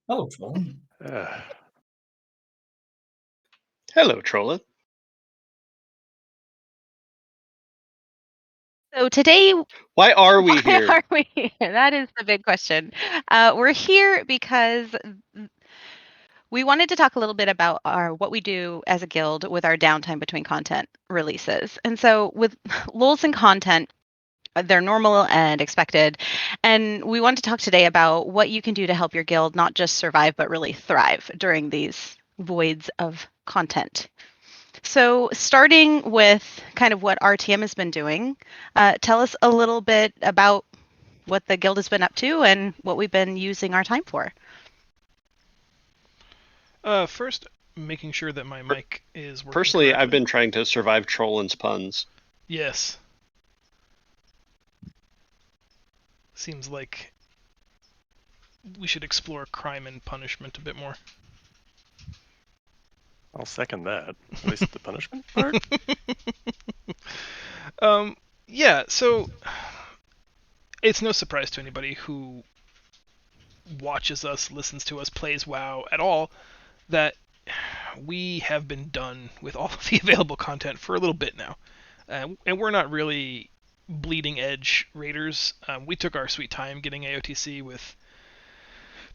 Hello, Trollin. Hello, Trollin. So today, Why are we why here? are we here? That is the big question. We're here because we wanted to talk a little bit about what we do as a guild with our downtime between content releases. And so with lulls in content, they're normal and expected. And we want to talk today about what you can do to help your guild not just survive, but really thrive during these voids of content. So, starting with kind of what RTM has been doing, tell us a little bit about what the guild has been up to and what we've been using our time for. First, making sure that my mic is working Personally, correctly. I've been trying to survive Trollin's puns. Yes. Seems like we should explore crime and punishment a bit more. I'll second that. At least the punishment part. Yeah, so it's no surprise to anybody who watches us, listens to us, plays WoW at all, that we have been done with all of the available content for a little bit now. And we're not really bleeding edge raiders. We took our sweet time getting AOTC with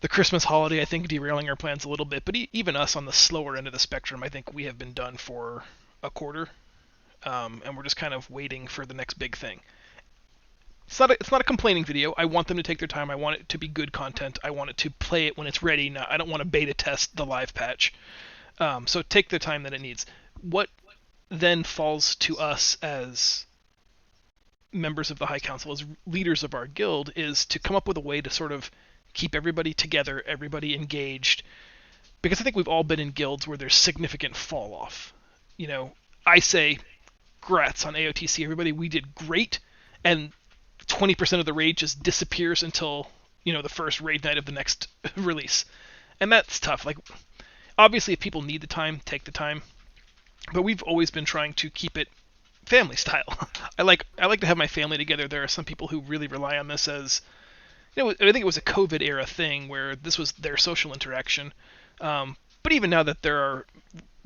the Christmas holiday, I think, derailing our plans a little bit. But even us on the slower end of the spectrum, I think we have been done for a quarter. And we're just kind of waiting for the next big thing. It's not a complaining video. I want them to take their time. I want it to be good content. I want it to play it when it's ready. Now, I don't want to beta test the live patch. So take the time that it needs. What then falls to us as members of the High Council, as leaders of our guild, is to come up with a way to sort of keep everybody together, everybody engaged. Because I think we've all been in guilds where there's significant fall off. You know, I say, grats on AOTC, everybody, we did great, and 20% of the raid just disappears until, the first raid night of the next release. And that's tough. Like, obviously, if people need the time, take the time. But we've always been trying to keep it family style. I like to have my family together. There are some people who really rely on this as, I think it was a COVID era thing where this was their social interaction. But even now that there are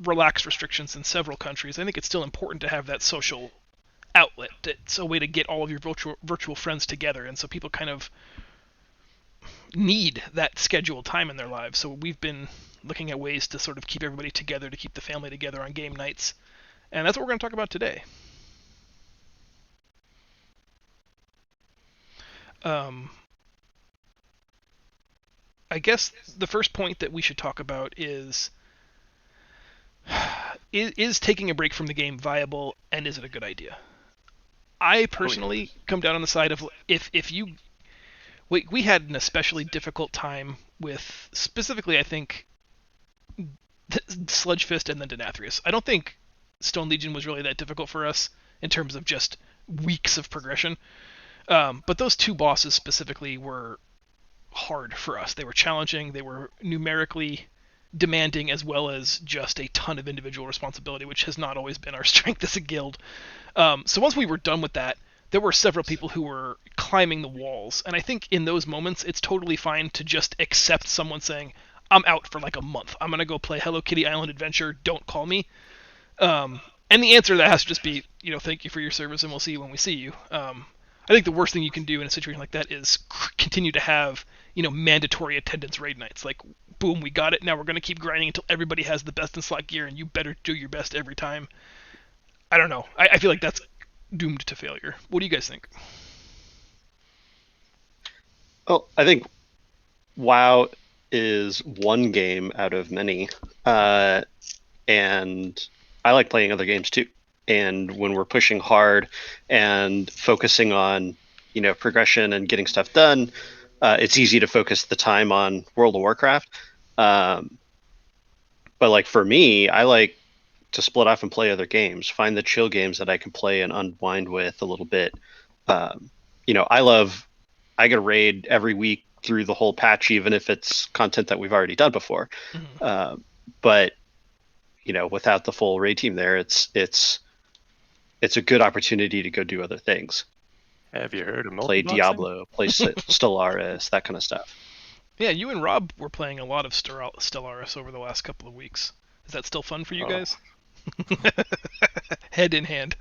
relaxed restrictions in several countries, I think it's still important to have that social outlet. It's a way to get all of your virtual friends together, and so people kind of need that scheduled time in their lives. So we've been looking at ways to sort of keep everybody together, to keep the family together on game nights, and that's what we're going to talk about today. I guess the first point that we should talk about is taking a break from the game viable, and is it a good idea? I personally come down on the side of if you... We had an especially difficult time with, specifically, I think, Sludge Fist and then Denathrius. I don't think Stone Legion was really that difficult for us in terms of just weeks of progression. But those two bosses specifically were hard for us. They were challenging, they were numerically demanding, as well as just a ton of individual responsibility, which has not always been our strength as a guild. So once we were done with that, there were several people who were climbing the walls, and I think in those moments it's totally fine to just accept someone saying, I'm out for like a month, I'm going to go play Hello Kitty Island Adventure, don't call me. And the answer to that has to just be, thank you for your service and we'll see you when we see you. I think the worst thing you can do in a situation like that is continue to have, mandatory attendance raid nights. Like, boom, we got it, now we're going to keep grinding until everybody has the best in slot gear, and you better do your best every time. I don't know. I feel like that's doomed to failure. What do you guys think? Well, I think WoW is one game out of many, and I like playing other games too. And when we're pushing hard and focusing on, progression and getting stuff done, it's easy to focus the time on World of Warcraft. But like for me, I like to split off and play other games, find the chill games that I can play and unwind with a little bit. I get a raid every week through the whole patch, even if it's content that we've already done before. Mm-hmm. But without the full raid team there, it's a good opportunity to go do other things. Have you heard of play Diablo, play Stellaris, that kind of stuff? Yeah, you and Rob were playing a lot of Stellaris over the last couple of weeks. Is that still fun for you guys? Head in hand.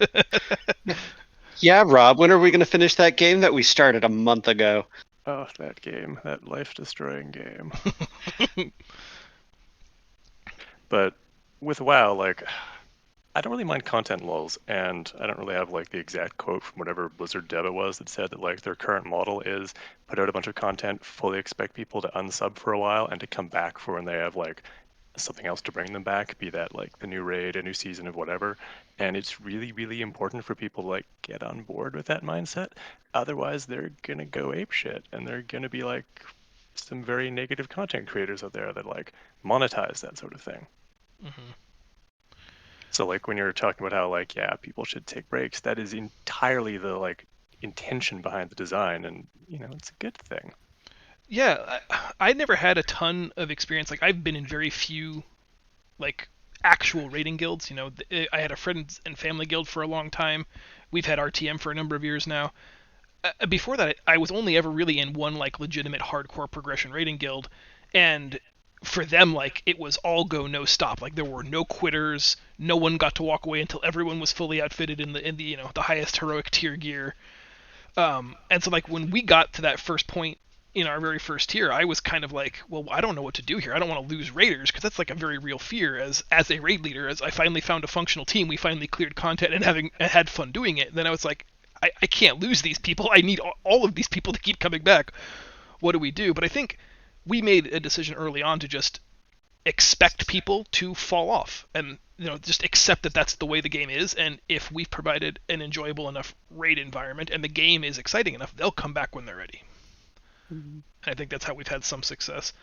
Yeah, Rob, when are we going to finish that game that we started a month ago? Oh, that game, that life-destroying game. But with WoW, like, I don't really mind content lulls, and I don't really have like the exact quote from whatever Blizzard dev it was that said that like their current model is put out a bunch of content, fully expect people to unsub for a while, and to come back for when they have like something else to bring them back, be that like the new raid, a new season of whatever. And it's really, really important for people to like get on board with that mindset. Otherwise, they're gonna go apeshit, and they're gonna be like some very negative content creators out there that like monetize that sort of thing. Mm-hmm. So like when you're talking about how like yeah, people should take breaks, that is entirely the like intention behind the design, and you know, it's a good thing. Yeah, I never had a ton of experience. Like I've been in very few like actual raiding guilds. You know, I had a friends and family guild for a long time. We've had RTM for a number of years now. Before that, I was only ever really in one like legitimate hardcore progression raiding guild, and for them like it was all go no stop. Like there were no quitters. No one got to walk away until everyone was fully outfitted in the you know the highest heroic tier gear. And so like when we got to that first point in our very first tier, I was kind of like, well, I don't know what to do here. I don't want to lose raiders because that's like a very real fear. As a raid leader, as I finally found a functional team, we finally cleared content and had fun doing it. And then I was like, I can't lose these people. I need all of these people to keep coming back. What do we do? But I think we made a decision early on to just expect people to fall off and you know just accept that that's the way the game is, and if we've provided an enjoyable enough raid environment and the game is exciting enough, they'll come back when they're ready. Mm-hmm. And I think that's how we've had some success.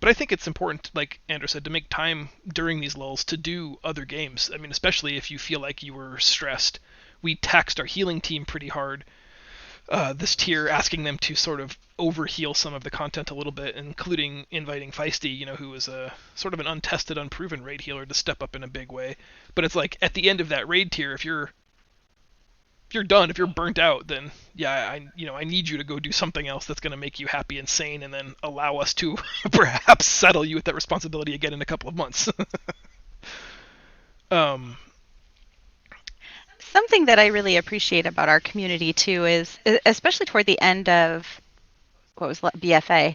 But I think it's important, like Andrew said, to make time during these lulls to do other games. I mean, especially if you feel like you were stressed. We taxed our healing team pretty hard this tier, asking them to sort of overheal some of the content a little bit, including inviting Feisty, you know, who is a sort of an untested, unproven raid healer, to step up in a big way. But it's like at the end of that raid tier, if you're done, if you're burnt out, then yeah, I need you to go do something else that's going to make you happy and sane, and then allow us to perhaps saddle you with that responsibility again in a couple of months. um, Something that I really appreciate about our community too is, especially toward the end of what was BFA,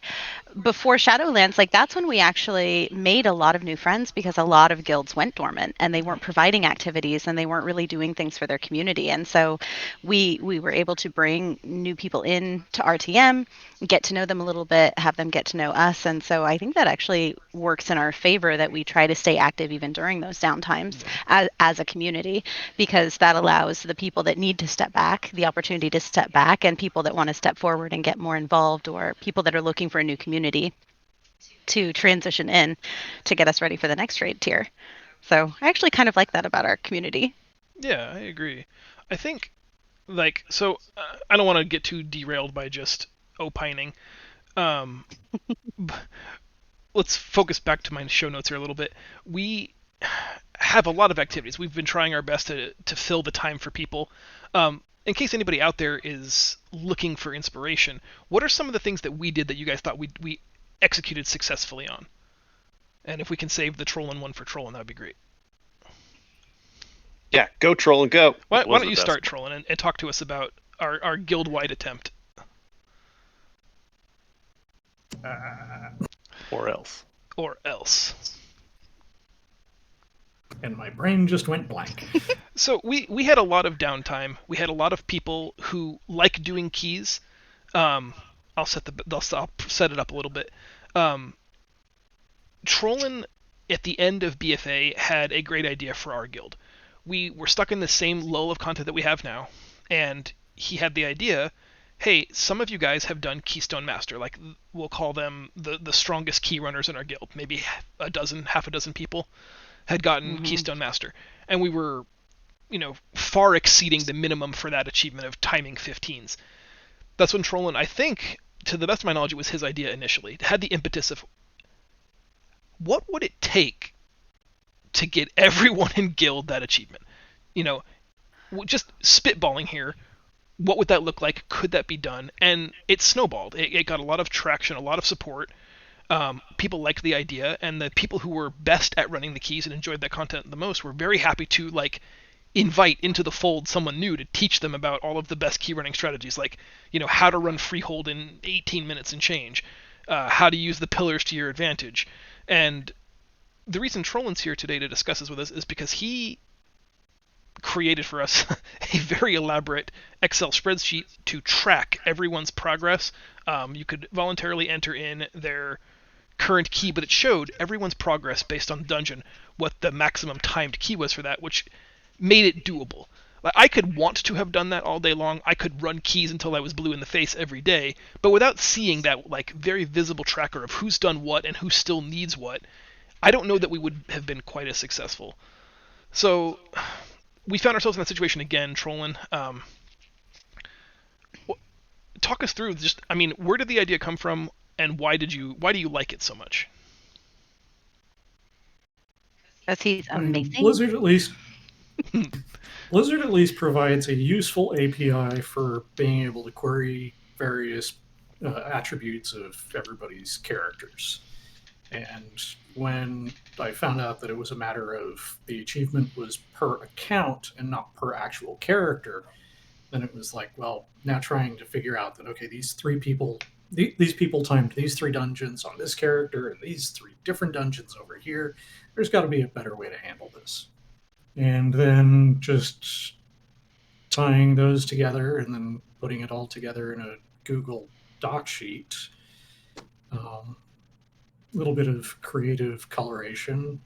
before Shadowlands, like that's when we actually made a lot of new friends because a lot of guilds went dormant and they weren't providing activities and they weren't really doing things for their community. And so we were able to bring new people in to RTM, get to know them a little bit, have them get to know us. And so I think that actually works in our favor that we try to stay active even during those downtimes as a community, because that allows the people that need to step back the opportunity to step back, and people that want to step forward and get more involved, or people that are looking for a new community to transition in to get us ready for the next raid tier. So I actually kind of like that about our community. Yeah, I agree. I think, like, so I don't want to get too derailed by just opining. Um, let's focus back to my show notes here a little bit. We have a lot of activities. We've been trying our best to fill the time for people. In case anybody out there is looking for inspiration, what are some of the things that we did that you guys thought we executed successfully on? And if we can save the Trollin one for Trollin, that would be great. Yeah, go troll and go. Why don't you start, Trollin, and talk to us about our guild-wide attempt? Or else. Or else. And my brain just went blank. So we had a lot of downtime. We had a lot of people who like doing keys. I'll set it up a little bit. Trollin at the end of BFA had a great idea for our guild. We were stuck in the same lull of content that we have now, and he had the idea, hey, some of you guys have done Keystone Master, like we'll call them the strongest key runners in our guild. Maybe half a dozen people had gotten Keystone Master, and we were, far exceeding the minimum for that achievement of timing 15s. That's when Trollin, I think, to the best of my knowledge, it was his idea initially. It had the impetus of what would it take to get everyone in guild that achievement? Just spitballing here. What would that look like? Could that be done? And it snowballed. It got a lot of traction, a lot of support. People liked the idea, and the people who were best at running the keys and enjoyed that content the most were very happy to like invite into the fold someone new to teach them about all of the best key running strategies, like how to run freehold in 18 minutes and change, how to use the pillars to your advantage. And the reason Trollin's here today to discuss this with us is because he created for us a very elaborate Excel spreadsheet to track everyone's progress. You could voluntarily enter in their current key, but it showed everyone's progress based on the dungeon, what the maximum timed key was for that, which made it doable. Like, I could want to have done that all day long. I could run keys until I was blue in the face every day, but without seeing that like very visible tracker of who's done what and who still needs what, I don't know that we would have been quite as successful. So we found ourselves in that situation again, Trollin. Talk us through just, I mean, where did the idea come from, and why do you like it so much? Because he's amazing. Blizzard at least provides a useful API for being able to query various attributes of everybody's characters. And when I found out that it was a matter of the achievement was per account and not per actual character, then it was like, well, now trying to figure out that, okay, these people timed these 3 dungeons on this character and these 3 different dungeons over here. There's got to be a better way to handle this. And then just tying those together and then putting it all together in a Google Doc sheet. Little bit of creative coloration.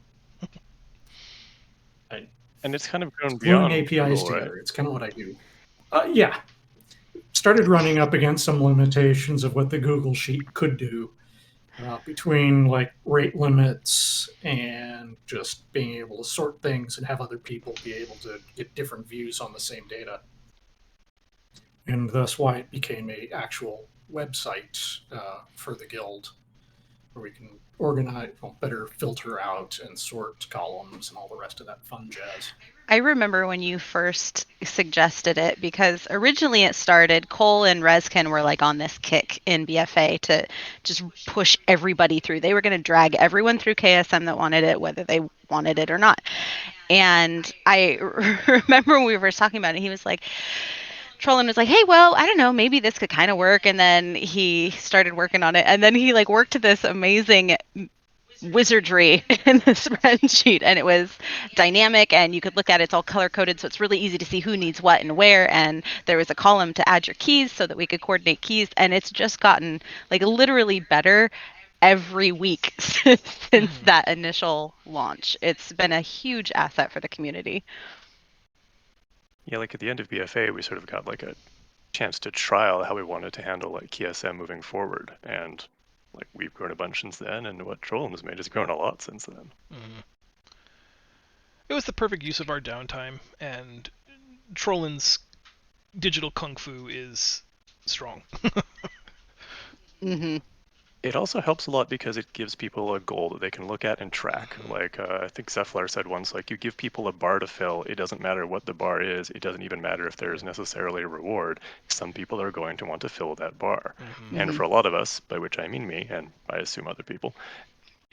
And it's kind of grown Gluing beyond APIs Google, together. right? It's kind of what I do. Yeah. Started running up against some limitations of what the Google Sheet could do between like rate limits and just being able to sort things and have other people be able to get different views on the same data. And thus why it became a actual website for the guild where we can organize, better filter out and sort columns and all the rest of that fun jazz. I remember when you first suggested it, because originally it started, Cole and Reskin were like on this kick in BFA to just push everybody through. They were going to drag everyone through KSM that wanted it, whether they wanted it or not. And I remember when we were talking about it, he was like, Trollin was like, hey, well, I don't know, maybe this could kind of work. And then he started working on it. And then he like worked this amazing wizardry in the spreadsheet, and it was dynamic, and you could look at it. It's all color coded, so it's really easy to see who needs what and where. And there was a column to add your keys so that we could coordinate keys. And it's just gotten like literally better every week since that initial launch. It's been a huge asset for the community. Yeah, like at the end of BFA, we sort of got like a chance to trial how we wanted to handle like KSM moving forward, and like we've grown a bunch since then, and what Trollin has made has grown a lot since then. Mm-hmm. It was the perfect use of our downtime, and Trollin's digital kung fu is strong. Mm-hmm. It also helps a lot because it gives people a goal that they can look at and track. Like I think Zephyr said once, like you give people a bar to fill, it doesn't matter what the bar is, it doesn't even matter if there's necessarily a reward. Some people are going to want to fill that bar. Mm-hmm. And for a lot of us, by which I mean me, and I assume other people,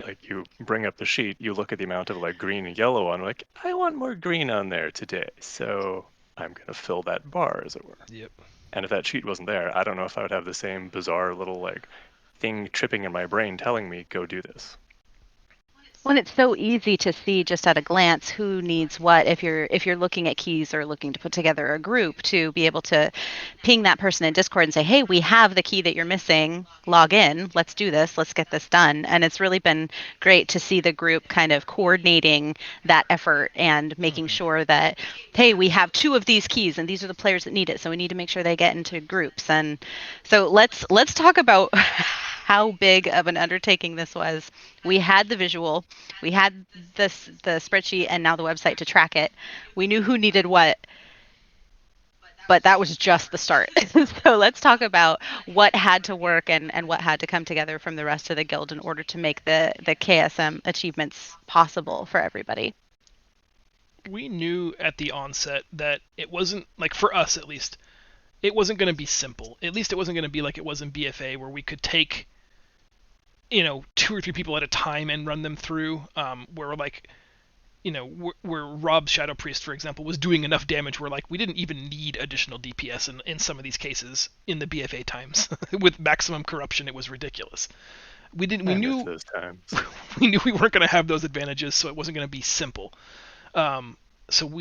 like you bring up the sheet, you look at the amount of like green and yellow on, like, I want more green on there today, so I'm going to fill that bar, as it were. Yep. And if that sheet wasn't there, I don't know if I would have the same bizarre little like thing tripping in my brain telling me, go do this. Well, it's so easy to see just at a glance who needs what if you're looking at keys or looking to put together a group, to be able to ping that person in Discord and say, hey, we have the key that you're missing, log in, let's do this, let's get this done. And it's really been great to see the group kind of coordinating that effort and making sure that, hey, we have 2 of these keys and these are the players that need it, so we need to make sure they get into groups. And so let's talk about how big of an undertaking this was. We had the visual, we had the spreadsheet, and now the website to track it. We knew who needed what, but that was just the start. So let's talk about what had to work and what had to come together from the rest of the guild in order to make the KSM achievements possible for everybody. We knew at the onset that it wasn't, like for us at least, it wasn't going to be simple. At least it wasn't going to be like it was in BFA, where we could take 2 or 3 people at a time and run them through, where like, where Rob's Shadow Priest, for example, was doing enough damage where like we didn't even need additional DPS in some of these cases in the BFA times. With maximum corruption, it was ridiculous. We knew those times. we knew we weren't going to have those advantages, so it wasn't going to be simple. So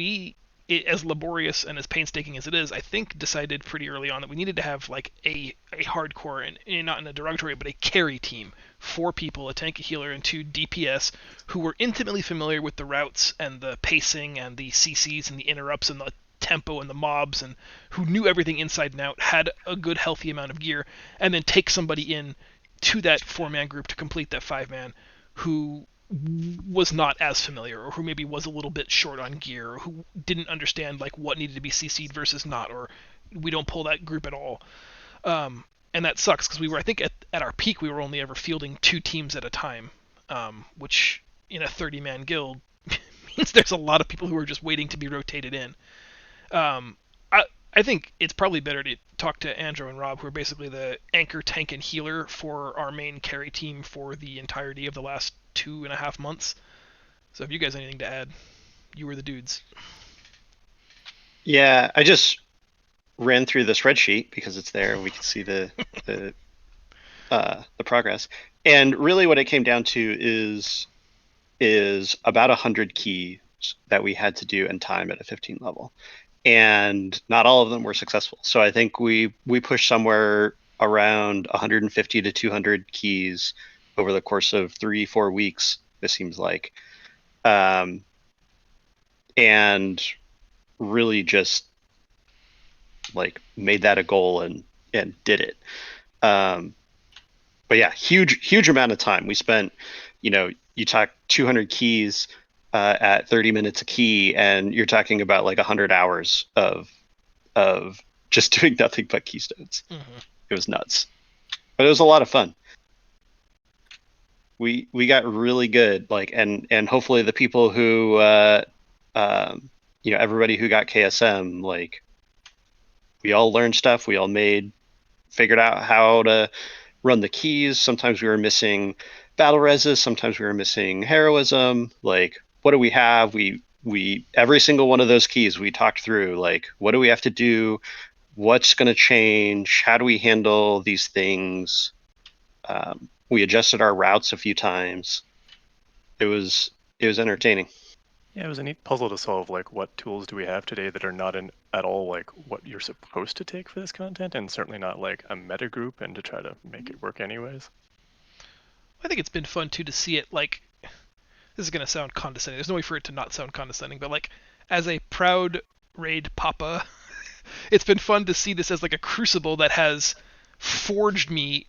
as laborious and as painstaking as it is, I think decided pretty early on that we needed to have like a hardcore, and not in a derogatory, but a carry team. 4 people, a tank, a healer, and 2 DPS who were intimately familiar with the routes and the pacing and the CCs and the interrupts and the tempo and the mobs, and who knew everything inside and out, had a good healthy amount of gear, and then take somebody in to that 4-man group to complete that 5-man who was not as familiar, or who maybe was a little bit short on gear, or who didn't understand like what needed to be CC'd versus not, or we don't pull that group at all. And that sucks because we were, I think at our peak, we were only ever fielding 2 teams at a time, which in a 30-man guild means there's a lot of people who are just waiting to be rotated in. I think it's probably better to talk to Andrew and Rob, who are basically the anchor, tank, and healer for our main carry team for the entirety of the last 2.5 months. So if you guys have anything to add, you were the dudes. Yeah, I just ran through the spreadsheet because it's there and we can see the progress. And really what it came down to is about 100 keys that we had to do in time at a 15 level. And not all of them were successful. So I think we pushed somewhere around 150 to 200 keys over the course of 3-4 weeks, this seems like. And really just like made that a goal and did it. But yeah, huge amount of time we spent. You talk 200 keys at 30 minutes a key, and you're talking about like 100 hours of just doing nothing but keystones. Mm-hmm. It was nuts, but it was a lot of fun. We got really good, like, and hopefully the people who everybody who got KSM, like, we all learned stuff. We all figured out how to run the keys. Sometimes we were missing battle reses. Sometimes we were missing heroism. Like, what do we have? We every single one of those keys we talked through. Like, what do we have to do? What's going to change? How do we handle these things? We adjusted our routes a few times. It was entertaining. Yeah, it was a neat puzzle to solve. Like, what tools do we have today that are not at all like what you're supposed to take for this content, and certainly not like a meta group, and to try to make it work anyways. I think it's been fun too to see it, like, this is going to sound condescending. There's no way for it to not sound condescending, but like, as a proud raid papa, it's been fun to see this as like a crucible that has forged me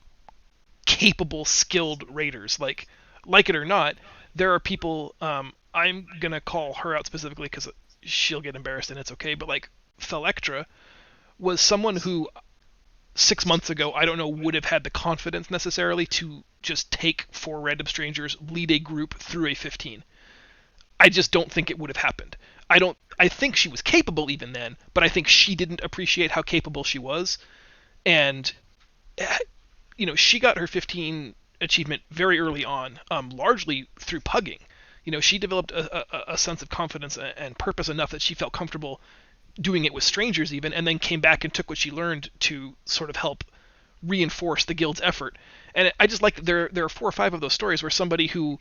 capable, skilled raiders. Like it or not, there are people, I'm going to call her out specifically because she'll get embarrassed and it's okay, but like, Thalectra was someone who 6 months ago, I don't know, would have had the confidence necessarily to just take 4 random strangers, lead a group through a 15. I just don't think it would have happened. I think she was capable even then, but I think she didn't appreciate how capable she was. And, she got her 15 achievement very early on, largely through pugging. She developed a sense of confidence and purpose enough that she felt comfortable doing it with strangers even, and then came back and took what she learned to sort of help reinforce the guild's effort. And I just like that there are 4 or 5 of those stories where somebody who,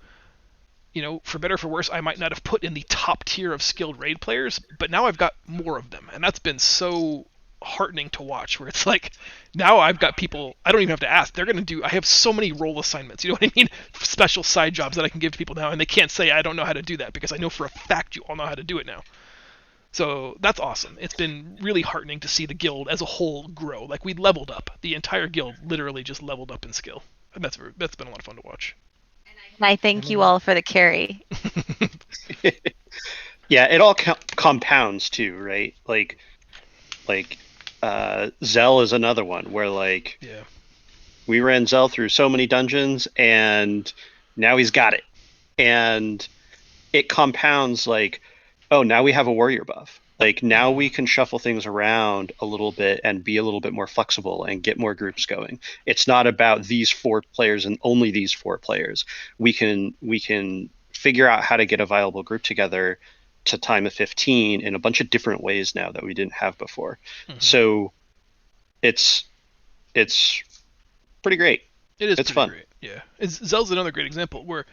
for better or for worse, I might not have put in the top tier of skilled raid players, but now I've got more of them, and that's been so heartening to watch, where it's like, now I've got people, I don't even have to ask, they're going to do, I have so many role assignments, you know what I mean? Special side jobs that I can give to people now, and they can't say I don't know how to do that, because I know for a fact you all know how to do it now. So that's awesome. It's been really heartening to see the guild as a whole grow. Like, we leveled up. The entire guild literally just leveled up in skill. And that's been a lot of fun to watch. And I thank you all for the carry. Yeah, it all compounds too, right? Like Zell is another one where, like, yeah, we ran Zell through so many dungeons and now he's got it. And it compounds, like, oh, now we have a warrior buff. Like now we can shuffle things around a little bit and be a little bit more flexible and get more groups going. It's not about these 4 players and only these 4 players. We can figure out how to get a viable group together to time of 15 in a bunch of different ways now that we didn't have before. So it's pretty great. It is It's pretty fun. great. Yeah, Zell's another great example where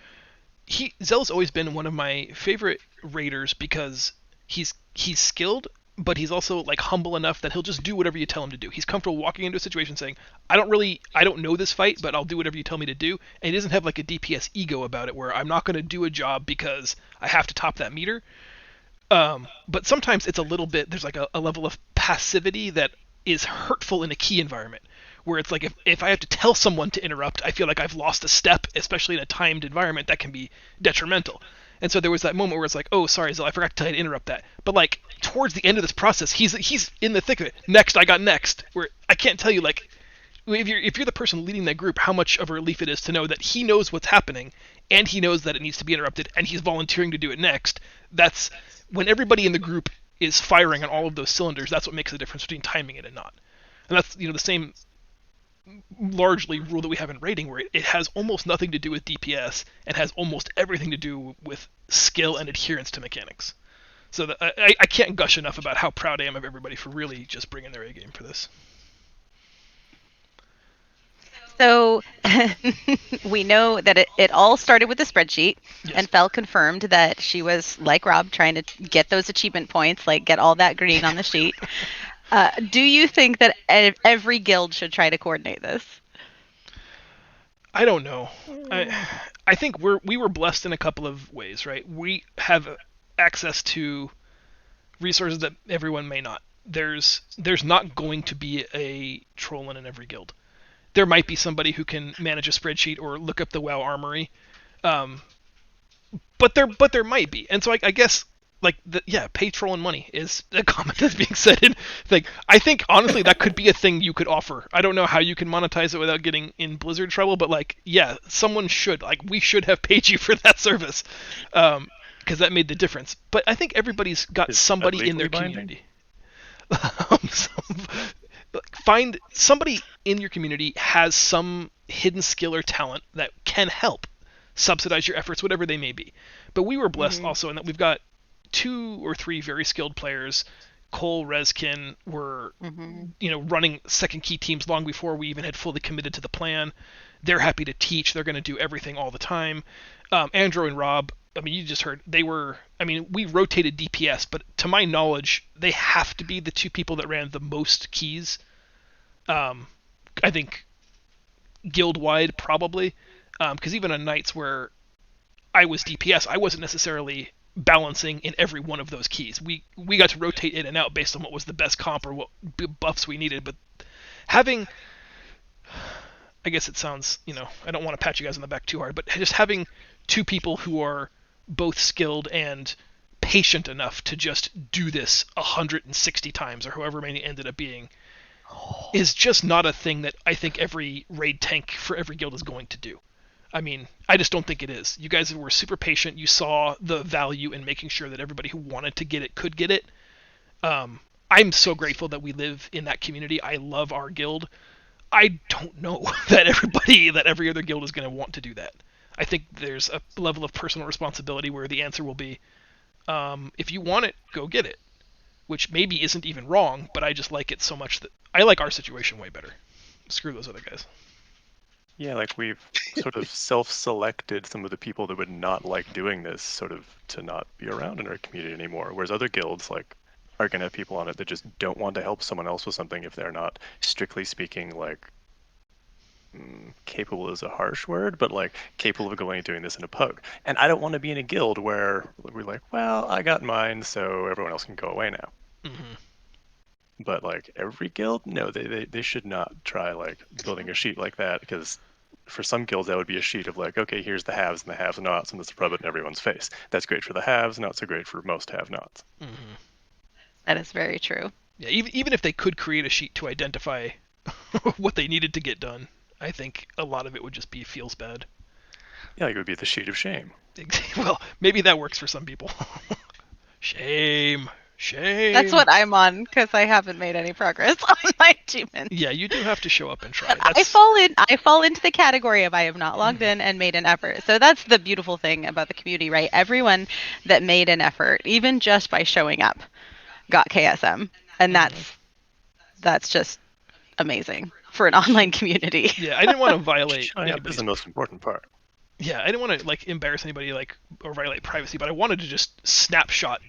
Zell's always been one of my favorite raiders because he's skilled, but he's also like humble enough that he'll just do whatever you tell him to do. He's comfortable walking into a situation saying, I don't know this fight, but I'll do whatever you tell me to do. And he doesn't have like a DPS ego about it where I'm not going to do a job because I have to top that meter. But sometimes it's a little bit, there's like a level of passivity that is hurtful in a key environment where it's like if I have to tell someone to interrupt, I feel like I've lost a step, especially in a timed environment that can be detrimental. And so there was that moment where it's like, oh, sorry, Zell, I forgot to tell you to interrupt that. But like towards the end of this process, he's in the thick of it. Next, I got next. Where I can't tell you like if you're the person leading that group, how much of a relief it is to know that he knows what's happening and he knows that it needs to be interrupted and he's volunteering to do it next. That's when everybody in the group is firing on all of those cylinders. That's what makes the difference between timing it and not. And that's the same largely rule that we have in raiding where it has almost nothing to do with DPS and has almost everything to do with skill and adherence to mechanics. So I can't gush enough about how proud I am of everybody for really just bringing their A game for this. So we know that it all started with the spreadsheet, Yes. and Fel confirmed that she was, like Rob, trying to get those achievement points, like get all that green on the sheet. Do you think that every guild should try to coordinate this? I don't know. I think we were blessed in a couple of ways, right? We have access to resources that everyone may not. There's not going to be a trollin in every guild. There might be somebody who can manage a spreadsheet or look up the WoW armory, but there might be. And so I guess like pay trollin money is a comment that's being said in thing. I think honestly that could be a thing you could offer. I don't know how you can monetize it without getting in Blizzard trouble, but like someone should, like we should have paid you for that service, because that made the difference. But I think everybody's got somebody in their community. Find somebody in your community has some hidden skill or talent that can help subsidize your efforts, whatever they may be. But we were blessed also in that we've got 2 or 3 very skilled players. Cole, Rezkin were running second key teams long before we even had fully committed to the plan. They're happy to teach. They're going to do everything all the time. Andrew and Rob, I mean, you just heard, we rotated DPS, but to my knowledge, they have to be the 2 people that ran the most keys. I think guild-wide probably, because even on nights where I was DPS, I wasn't necessarily balancing in every one of those keys. We got to rotate in and out based on what was the best comp or what buffs we needed, but having, I guess it sounds, I don't want to pat you guys on the back too hard, but just having 2 people who are both skilled and patient enough to just do this 160 times or however many ended up being is just not a thing that I think every raid tank for every guild is going to do. I mean, I just don't think it is. You guys were super patient. You saw the value in making sure that everybody who wanted to get it could get it. I'm so grateful that we live in that community. I love our guild. I don't know that every other guild is going to want to do that. I think there's a level of personal responsibility where the answer will be, if you want it, go get it. Which maybe isn't even wrong, but I just like it so much that I like our situation way better. Screw those other guys. Yeah, like we've sort of self-selected some of the people that would not like doing this sort of to not be around in our community anymore. Whereas other guilds like are going to have people on it that just don't want to help someone else with something if they're not, strictly speaking, like capable is a harsh word, but like capable of going and doing this in a pug. And I don't want to be in a guild where we're like, well, I got mine, so everyone else can go away now. Mm-hmm. But like every guild, no, they should not try like building a sheet like that, because for some guilds that would be a sheet of like, okay, here's the haves and the have-nots, and let's rub it in everyone's face. That's great for the haves, not so great for most have-nots. Mm-hmm. That is very true. Yeah, even if they could create a sheet to identify what they needed to get done, I think a lot of it would just be feels bad. Yeah, like it would be the sheet of shame. Well, maybe that works for some people. Shame. Shame. That's what I'm on because I haven't made any progress on my achievements. Yeah, you do have to show up and try. But I fall into the category of I have not logged in and made an effort. So that's the beautiful thing about the community, right? Everyone that made an effort, even just by showing up, got KSM, and that's just amazing for an online community. Yeah, I didn't want to violate Showing up is anybody's. the most important part. Yeah, I didn't want to like embarrass anybody or violate privacy, but I wanted to just snapshot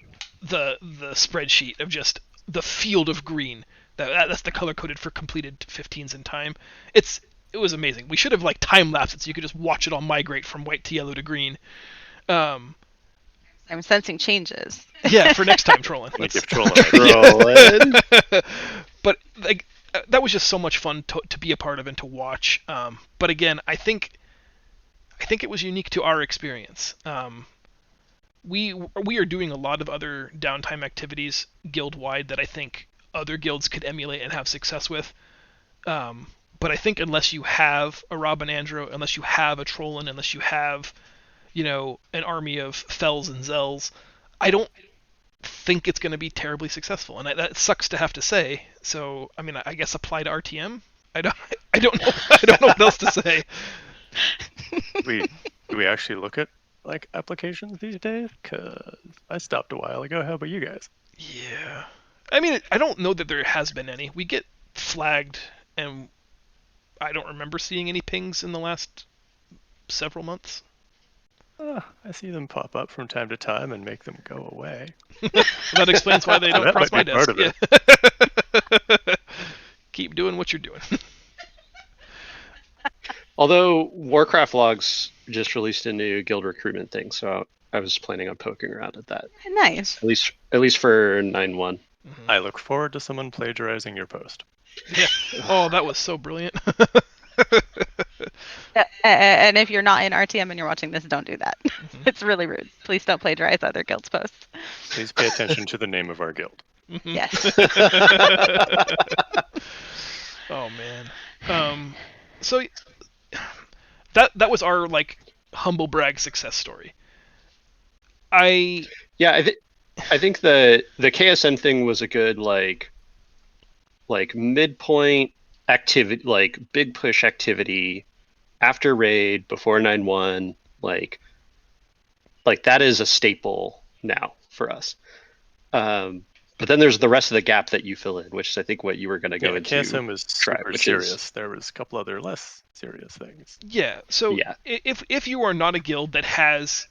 the spreadsheet of just the field of green. That's the color coded for completed 15s in time. It was amazing. We should have like time lapsed it so you could just watch it all migrate from white to yellow to green. I'm sensing changes. Yeah, for next time trolling. Like Let's- if trolling. Trolling. But like that was just so much fun to be a part of and to watch. But again, I think it was unique to our experience. We are doing a lot of other downtime activities guild wide that I think other guilds could emulate and have success with. But I think unless you have a Robin Andro, unless you have a Trollin, unless you have, an army of Fells and Zells, I don't think it's going to be terribly successful. And that sucks to have to say. So I mean, I guess apply to RTM. I don't know. I don't know what else to say. Do we actually look at like applications these days? Cause I stopped a while ago. How about you guys? Yeah. I mean, I don't know that there has been any. We get flagged, and I don't remember seeing any pings in the last several months. I see them pop up from time to time and make them go away. That explains why they don't That cross my might be desk. part of Yeah. Keep doing what you're doing. Although Warcraft logs just released a new guild recruitment thing, so I was planning on poking around at that. Nice. At least for 9.1. I look forward to someone plagiarizing your post. Yeah. Oh, that was so brilliant. And if you're not in RTM and you're watching this, don't do that. It's really rude. Please don't plagiarize other guilds' posts. Please pay attention to the name of our guild. Yes. Oh man. So that was our like humble brag success story. Yeah, I think the KSM thing was a good like midpoint activity, like big push activity after raid, before 9.1, like that is a staple now for us. But then there's the rest of the gap that you fill in, which is I think what you were going to go into. KSM was super which serious. is- There was a couple other less serious things. Yeah. So Yeah. if you are not a guild that has,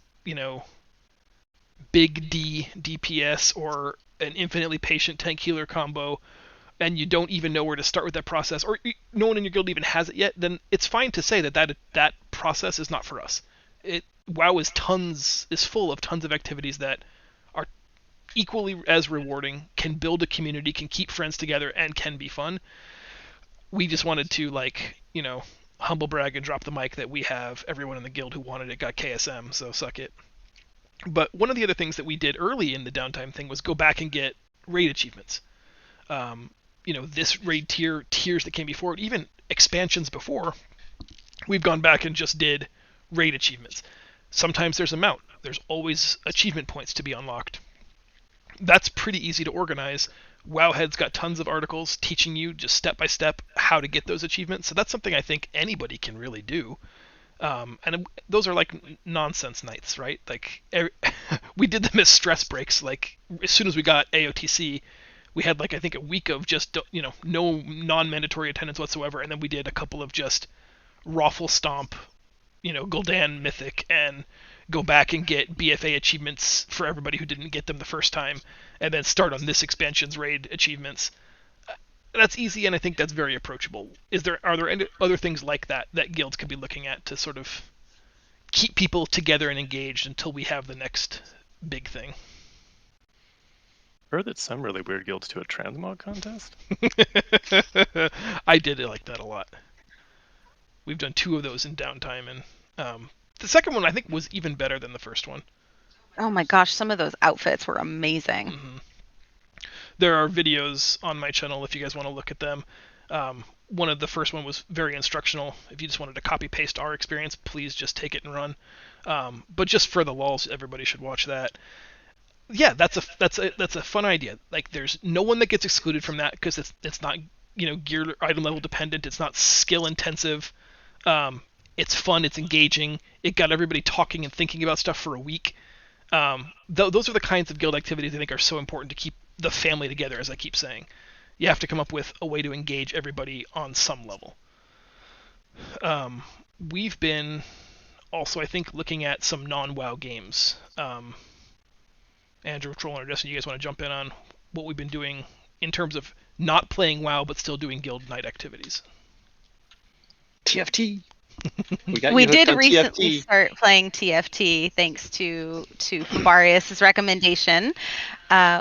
big D DPS or an infinitely patient tank healer combo, and you don't even know where to start with that process, or no one in your guild even has it yet, then it's fine to say that process is not for us. WoW is full of tons of activities that are equally as rewarding, can build a community, can keep friends together, and can be fun. We just wanted to humble brag and drop the mic that we have everyone in the guild who wanted it got KSM, so suck it. But one of the other things that we did early in the downtime thing was go back and get raid achievements. This raid tiers that came before it, even expansions before, we've gone back and just did raid achievements. Sometimes there's a mount. There's always achievement points to be unlocked. That's pretty easy to organize. Wowhead's got tons of articles teaching you just step by step how to get those achievements. So that's something I think anybody can really do. And those are like nonsense nights, right? Like we did them as stress breaks. Like as soon as we got AOTC, we had I think a week of just no non-mandatory attendance whatsoever, and then we did a couple of just raffle stomp, Gul'dan Mythic, and go back and get BFA achievements for everybody who didn't get them the first time, and then start on this expansion's raid achievements. That's easy, and I think that's very approachable. Are there any other things like that guilds could be looking at to sort of keep people together and engaged until we have the next big thing? Heard that some really weird guilds do a transmog contest. I did like that a lot. We've done 2 of those in downtime, and the second one I think was even better than the first one. Oh my gosh, some of those outfits were amazing. Mm-hmm. There are videos on my channel if you guys want to look at them. One of the first one was very instructional. If you just wanted to copy paste our experience, please just take it and run. But just for the lulz, everybody should watch that. yeah, that's a fun idea. Like, there's no one that gets excluded from that because it's not gear item level dependent. It's not skill intensive. Um, it's fun. It's engaging. It got everybody talking and thinking about stuff for a week. Those are the kinds of guild activities I think are so important to keep the family together. As I keep saying, you have to come up with a way to engage everybody on some level. We've been also, I think, looking at some non-WoW games. Andrew, Troll, or Justin, you guys want to jump in on what we've been doing in terms of not playing WoW but still doing guild night activities? TFT. We got We you hooked did on recently TFT. start playing TFT thanks to Fabarius's recommendation.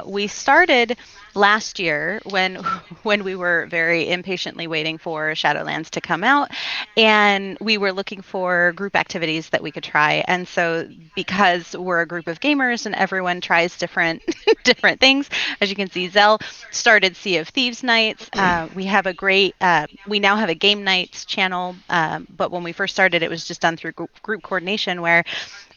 We started last year when when we were very impatiently waiting for Shadowlands to come out, and we were looking for group activities that we could try. And so, because we're a group of gamers and everyone tries different different things, as you can see, Zell started Sea of Thieves nights. We have a great, we now have a game nights channel, but when we first started, it was just done through group coordination, where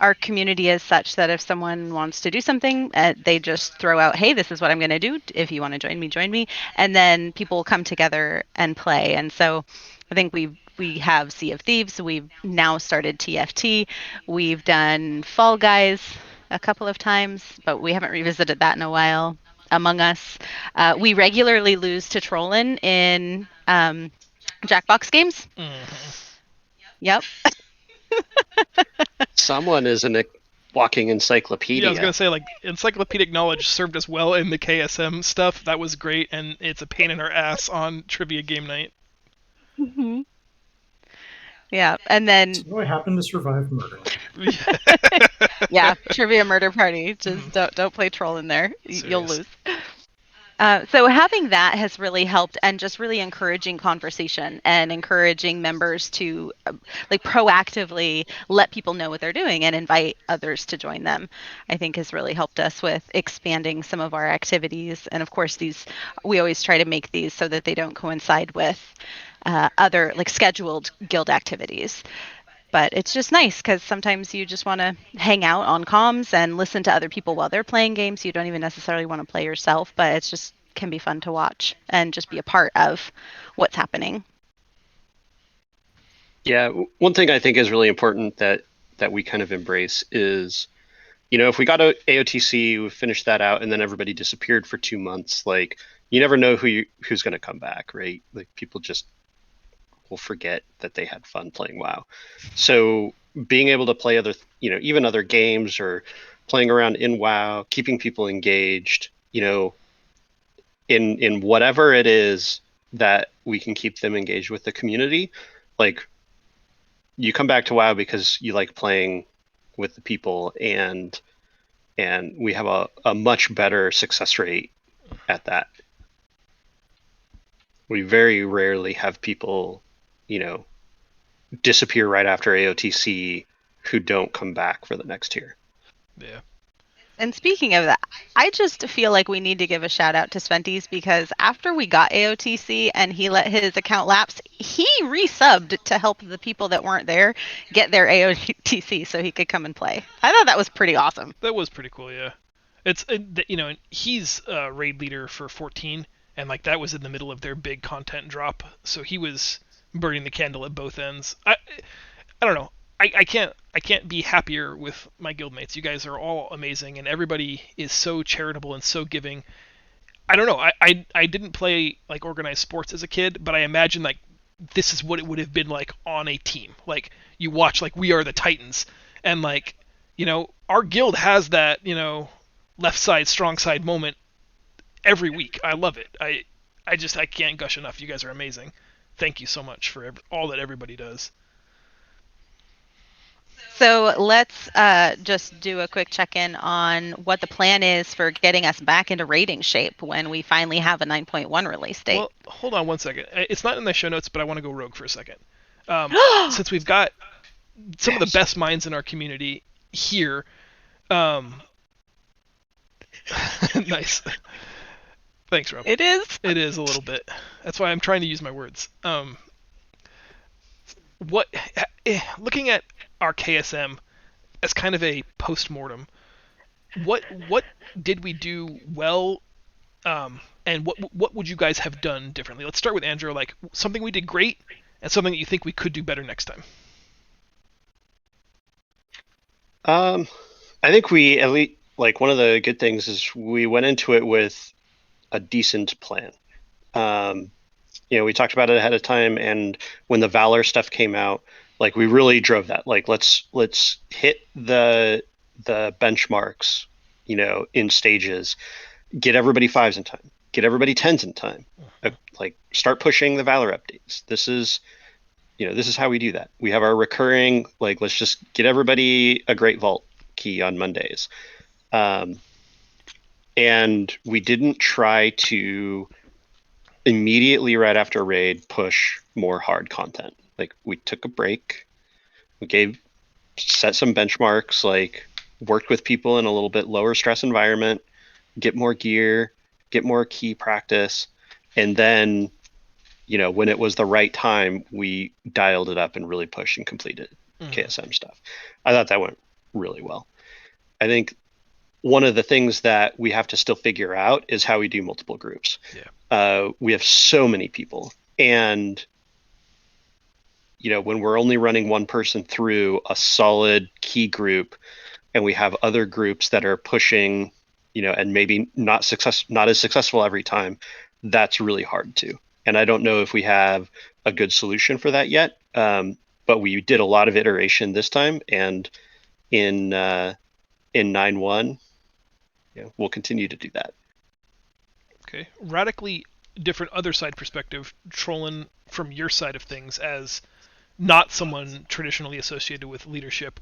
our community is such that if someone wants to do something, they just throw out, hey, this is what I'm going to do. If you want to join me, join me. And then people come together and play. And so I think we have Sea of Thieves. We've now started TFT. We've done Fall Guys a couple of times, but we haven't revisited that in a while. Among Us. We regularly lose to Trollin in Jackbox games. Mm-hmm. Yep. Someone is a walking Yeah, I was encyclopedia. gonna say, like, encyclopedic knowledge served us well in the KSM stuff. That was great, and it's a pain in our ass on trivia game night. Mm-hmm. Yeah, and then So I happen to survive murder. yeah, trivia murder party. Mhm. Just don't play troll in there. You'll Serious. lose. So having that has really helped, and just really encouraging conversation and encouraging members to like proactively let people know what they're doing and invite others to join them, I think has really helped us with expanding some of our activities. And of course, these we always try to make these so that they don't coincide with other like scheduled guild activities. But it's just nice because sometimes you just want to hang out on comms and listen to other people while they're playing games. You don't even necessarily want to play yourself, but it's just can be fun to watch and just be a part of what's happening. Yeah, one thing I think is really important that we kind of embrace is, if we got a AOTC, we finished that out, and then everybody disappeared for 2 months. Like, you never know who's going to come back, right? Like, people just will forget that they had fun playing WoW. So being able to play other, even other games or playing around in WoW, keeping people engaged, in whatever it is that we can keep them engaged with the community. Like, you come back to WoW because you like playing with the people, and we have a much better success rate at that. We very rarely have people, disappear right after AOTC who don't come back for the next tier. Yeah. And speaking of that, I just feel like we need to give a shout out to Sventies, because after we got AOTC and he let his account lapse, he resubbed to help the people that weren't there get their AOTC so he could come and play. I thought that was pretty awesome. That was pretty cool, yeah. It's he's raid leader for 14, and like that was in the middle of their big content drop, so he was burning the candle at both ends. I don't know. I can't be happier with my guildmates. You guys are all amazing, and everybody is so charitable and so giving. I don't know. I didn't play like organized sports as a kid, but I imagine like this is what it would have been like on a team. Like you watch like We Are the Titans, and like our guild has that left side strong side moment every week. I love it. I can't gush enough. You guys are amazing. Thank you so much for all that everybody does. So let's just do a quick check-in on what the plan is for getting us back into rating shape when we finally have a 9.1 release date. Well, hold on one second. It's not in the show notes, but I want to go rogue for a second. Since we've got some of the best minds in our community here, nice. Thanks, Rob. It is. It is a little bit. That's why I'm trying to use my words. What? Looking at our KSM as kind of a post-mortem, what did we do well, and what would you guys have done differently? Let's start with Andrew. Like something we did great, and something that you think we could do better next time. I think we at least like one of the good things is we went into it with a decent plan. We talked about it ahead of time, and when the Valor stuff came out, like we really drove that. Like let's hit the benchmarks, in stages. Get everybody 5s in time. Get everybody 10s in time. Like start pushing the Valor updates. This is how we do that. We have our recurring, like, let's just get everybody a Great Vault key on Mondays. And we didn't try to immediately right after raid push more hard content. Like we took a break, we set some benchmarks, like worked with people in a little bit lower stress environment, get more gear, get more key practice, and then when it was the right time, we dialed it up and really pushed and completed KSM stuff. I thought that went really well. I think one of the things that we have to still figure out is how we do multiple groups. Yeah. We have so many people, and when we're only running one person through a solid key group, and we have other groups that are pushing, and maybe not as successful every time, that's really hard too. And I don't know if we have a good solution for that yet. But we did a lot of iteration this time, and in 9.1, we'll continue to do that. Okay. Radically different other side perspective, Trollin, from your side of things as not someone traditionally associated with leadership.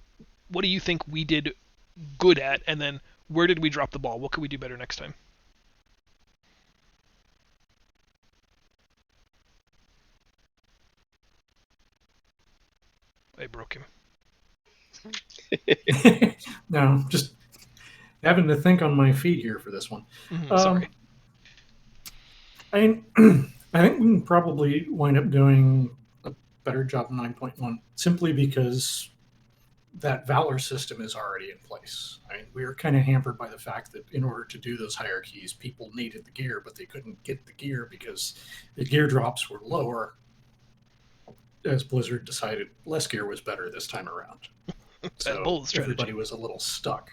What do you think we did good at, and then where did we drop the ball? What could we do better next time? I broke him. No, just having to think on my feet here for this one. Sorry. I think we can probably wind up doing a better job in 9.1 simply because that Valor system is already in place. I mean, we were kind of hampered by the fact that in order to do those hierarchies, people needed the gear, but they couldn't get the gear because the gear drops were lower, as Blizzard decided less gear was better this time around. So everybody was a little stuck.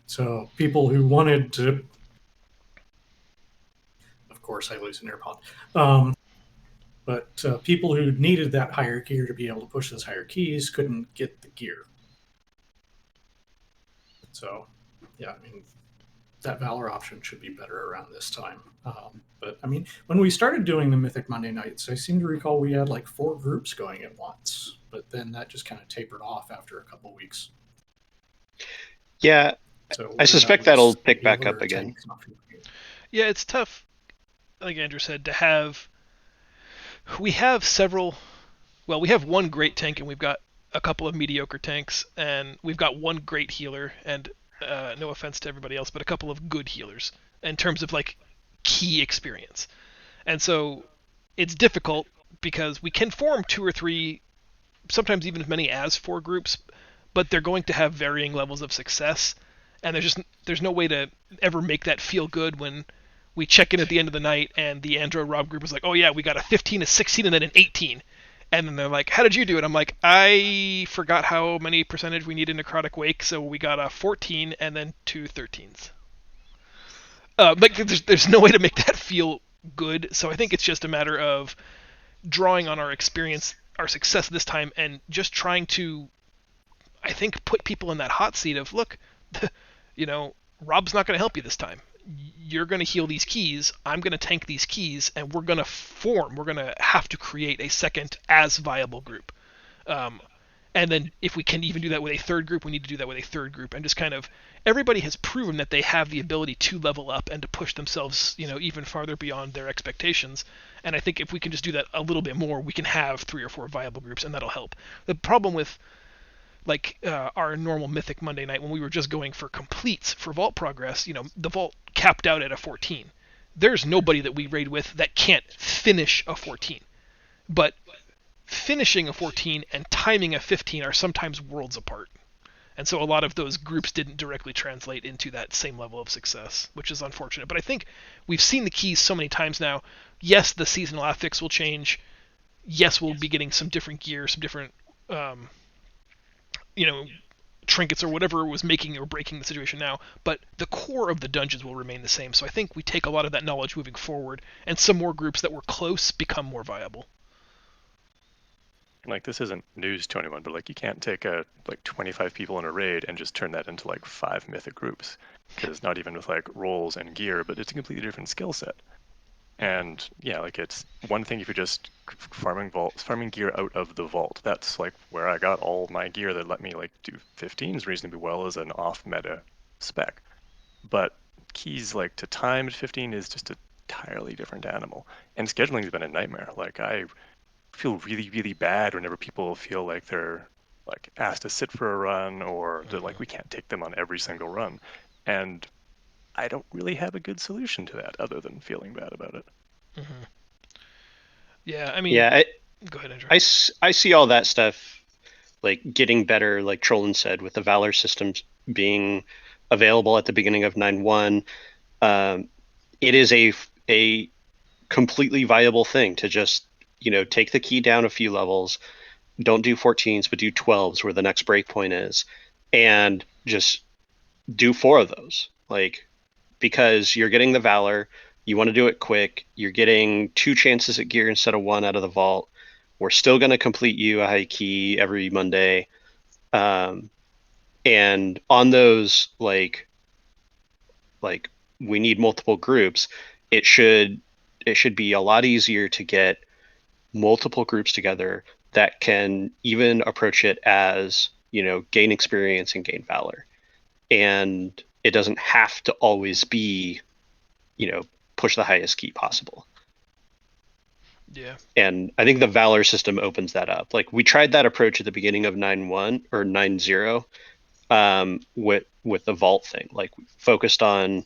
So people who wanted to, of course, I lose an AirPod. But people who needed that higher gear to be able to push those higher keys couldn't get the gear. So, yeah, I mean, that Valor option should be better around this time. But I mean, when we started doing the Mythic Monday nights, I seem to recall we had like 4 groups going at once, but then that just kind of tapered off after a couple weeks. Yeah, so I suspect that'll pick back up again. Yeah, it's tough, like Andrew said, to have. We have several. Well, we have one great tank, and we've got a couple of mediocre tanks, and we've got one great healer, and no offense to everybody else, but a couple of good healers in terms of like key experience. And so it's difficult because we can form 2 or 3, sometimes even as many as 4 groups, but they're going to have varying levels of success, and there's no way to ever make that feel good when we check in at the end of the night and the Andro Rob group is like, oh yeah, we got a 15, a 16, and then an 18. And then they're like, how did you do it? I'm like, I forgot how many percentage we need in Necrotic Wake, so we got a 14 and then 2 13s. But there's no way to make that feel good, so I think it's just a matter of drawing on our experience, our success this time, and just trying to, I think, put people in that hot seat of, look, Rob's not going to help you this time. You're going to heal these keys, I'm going to tank these keys, and we're going to have to create a second as viable group. And then if we can even do that with a third group, we need to do that with a third group. And just kind of, everybody has proven that they have the ability to level up and to push themselves, even farther beyond their expectations. And I think if we can just do that a little bit more, we can have 3 or 4 viable groups, and that'll help. The problem with our normal Mythic Monday night, when we were just going for completes for Vault progress, the Vault capped out at a 14. There's nobody that we raid with that can't finish a 14. But finishing a 14 and timing a 15 are sometimes worlds apart. And so a lot of those groups didn't directly translate into that same level of success, which is unfortunate. But I think we've seen the keys so many times now. Yes, the seasonal affix will change. Yes, we'll be getting some different gear, some different, trinkets or whatever was making or breaking the situation now, but the core of the dungeons will remain the same. So I think we take a lot of that knowledge moving forward, and some more groups that were close become more viable. Like, this isn't news to anyone, but like, you can't take 25 people in a raid and just turn that into like 5 mythic groups, because not even with like roles and gear, but it's a completely different skill set. And yeah, like, it's one thing if you're just farming gear out of the vault. That's like where I got all my gear that let me like do 15s reasonably well as an off meta spec. But keys like to timed 15 is just an entirely different animal. And scheduling has been a nightmare. Like, I feel really, really bad whenever people feel like they're like asked to sit for a run, or that like we can't take them on every single run. And I don't really have a good solution to that other than feeling bad about it. Mm-hmm. Yeah, I mean, Yeah, go ahead, Andrew. I see all that stuff like getting better, like Trollin said, with the Valor systems being available at the beginning of 9.1. It is a completely viable thing to just, take the key down a few levels, don't do 14s, but do 12s where the next breakpoint is, and just do 4 of those. Like, because you're getting the Valor, you want to do it quick, you're getting 2 chances at gear instead of 1 out of the vault. We're still going to complete you a high key every Monday. And on those, like we need multiple groups, it should be a lot easier to get multiple groups together that can even approach it as, gain experience and gain valor. And it doesn't have to always be, push the highest key possible. Yeah. And I think the valor system opens that up. Like, we tried that approach at the beginning of 9.1 or 9.0, with the vault thing. Like, we focused on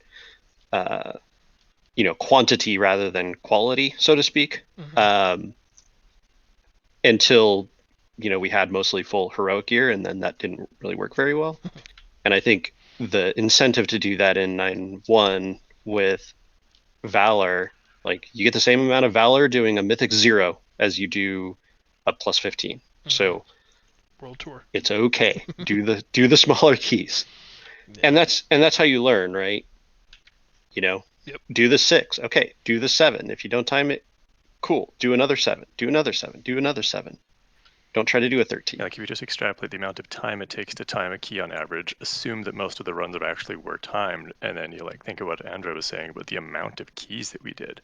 quantity rather than quality, so to speak. Mm-hmm. Until we had mostly full heroic gear, and then that didn't really work very well. And I think the incentive to do that in 9.1 with valor, like, you get the same amount of valor doing a mythic 0 as you do a plus 15. Mm-hmm. So World Tour, it's okay. do the smaller keys. yeah. And that's how you learn, right? Yep. Do the 6. Okay, do the 7. If you don't time it, cool. Do another 7. Do another 7. Do another 7. Don't try to do a 13. Yeah, like, if you just extrapolate the amount of time it takes to time a key on average, assume that most of the runs actually were timed, and then you like think of what Andrew was saying about the amount of keys that we did.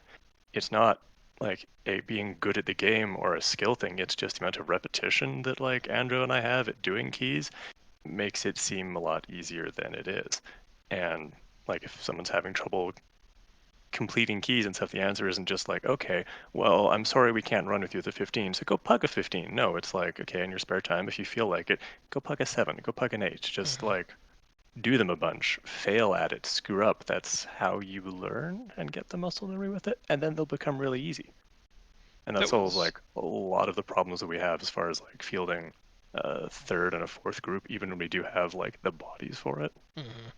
It's not like a being good at the game or a skill thing. It's just the amount of repetition that like Andrew and I have at doing keys makes it seem a lot easier than it is. And like, if someone's having trouble completing keys and stuff, the answer isn't just like, okay, well, I'm sorry we can't run with you at the 15, so go pug a 15. No, it's like, okay, in your spare time, if you feel like it, go pug a 7, go pug an 8. Just Mm-hmm. like, do them a bunch, fail at it, screw up. That's how you learn and get the muscle memory with it, and then they'll become really easy. And that solves like a lot of the problems that we have as far as like fielding a 3rd and a 4th group, even when we do have like the bodies for it. Mm-hmm.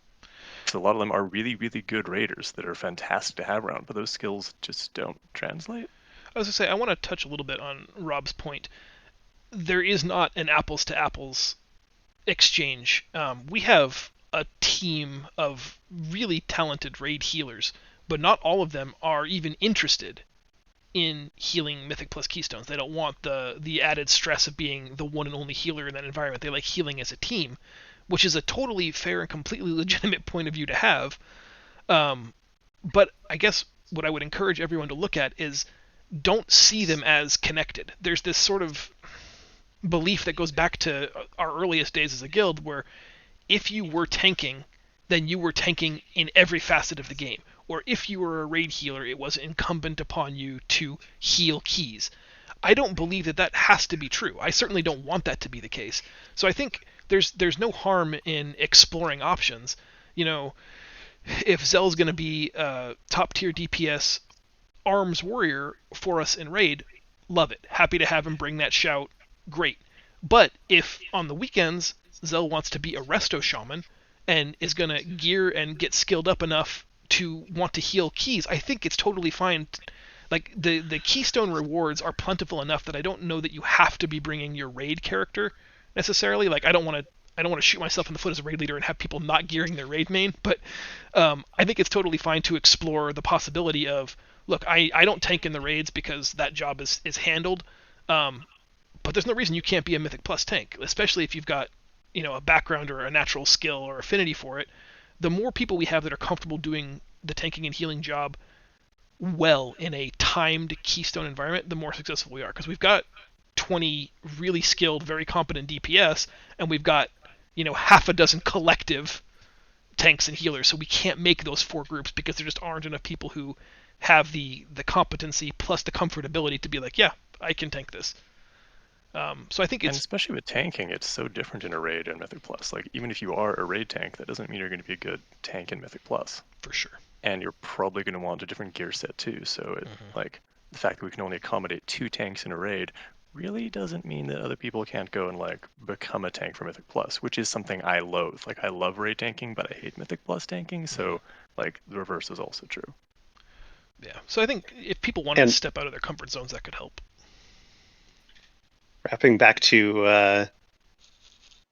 So a lot of them are really, really good raiders that are fantastic to have around, but those skills just don't translate. I was going to say, I want to touch a little bit on Rob's point. There is not an apples to apples exchange. We have a team of really talented raid healers, but not all of them are even interested in healing Mythic plus Keystones. They don't want the added stress of being the one and only healer in that environment. They like healing as a team, which is a totally fair and completely legitimate point of view to have. But I guess what I would encourage everyone to look at is, don't see them as connected. There's this sort of belief that goes back to our earliest days as a guild, where if you were tanking, then you were tanking in every facet of the game. Or if you were a raid healer, it was incumbent upon you to heal keys. I don't believe that has to be true. I certainly don't want that to be the case. So I think there's no harm in exploring options. If Zell's going to be a top tier DPS arms warrior for us in raid, love it. Happy to have him bring that shout. Great. But if on the weekends Zell wants to be a resto shaman and is going to gear and get skilled up enough to want to heal keys, I think it's totally fine. Like the keystone rewards are plentiful enough that I don't know that you have to be bringing your raid character necessarily. Like I don't want to shoot myself in the foot as a raid leader and have people not gearing their raid main, but I think it's totally fine to explore the possibility of, look, I don't tank in the raids because that job is handled, but there's no reason you can't be a Mythic Plus tank, especially if you've got a background or a natural skill or affinity for it. The more people we have that are comfortable doing the tanking and healing job well in a timed keystone environment, the more successful we are, because we've got 20 really skilled, very competent DPS, and we've got half a dozen collective tanks and healers, so we can't make those 4 groups because there just aren't enough people who have the competency plus the comfortability to be like, yeah, I can tank this. So I think and especially with tanking, it's so different in a raid and Mythic Plus. Like even if you are a raid tank, that doesn't mean you're going to be a good tank in Mythic Plus. For sure. And you're probably going to want a different gear set too. So like the fact that we can only accommodate 2 tanks in a raid really doesn't mean that other people can't go and like become a tank for Mythic Plus, which is something I loathe. Like I love raid tanking, but I hate Mythic Plus tanking. So like the reverse is also true. Yeah. So I think if people wanted to step out of their comfort zones, that could help. Wrapping back to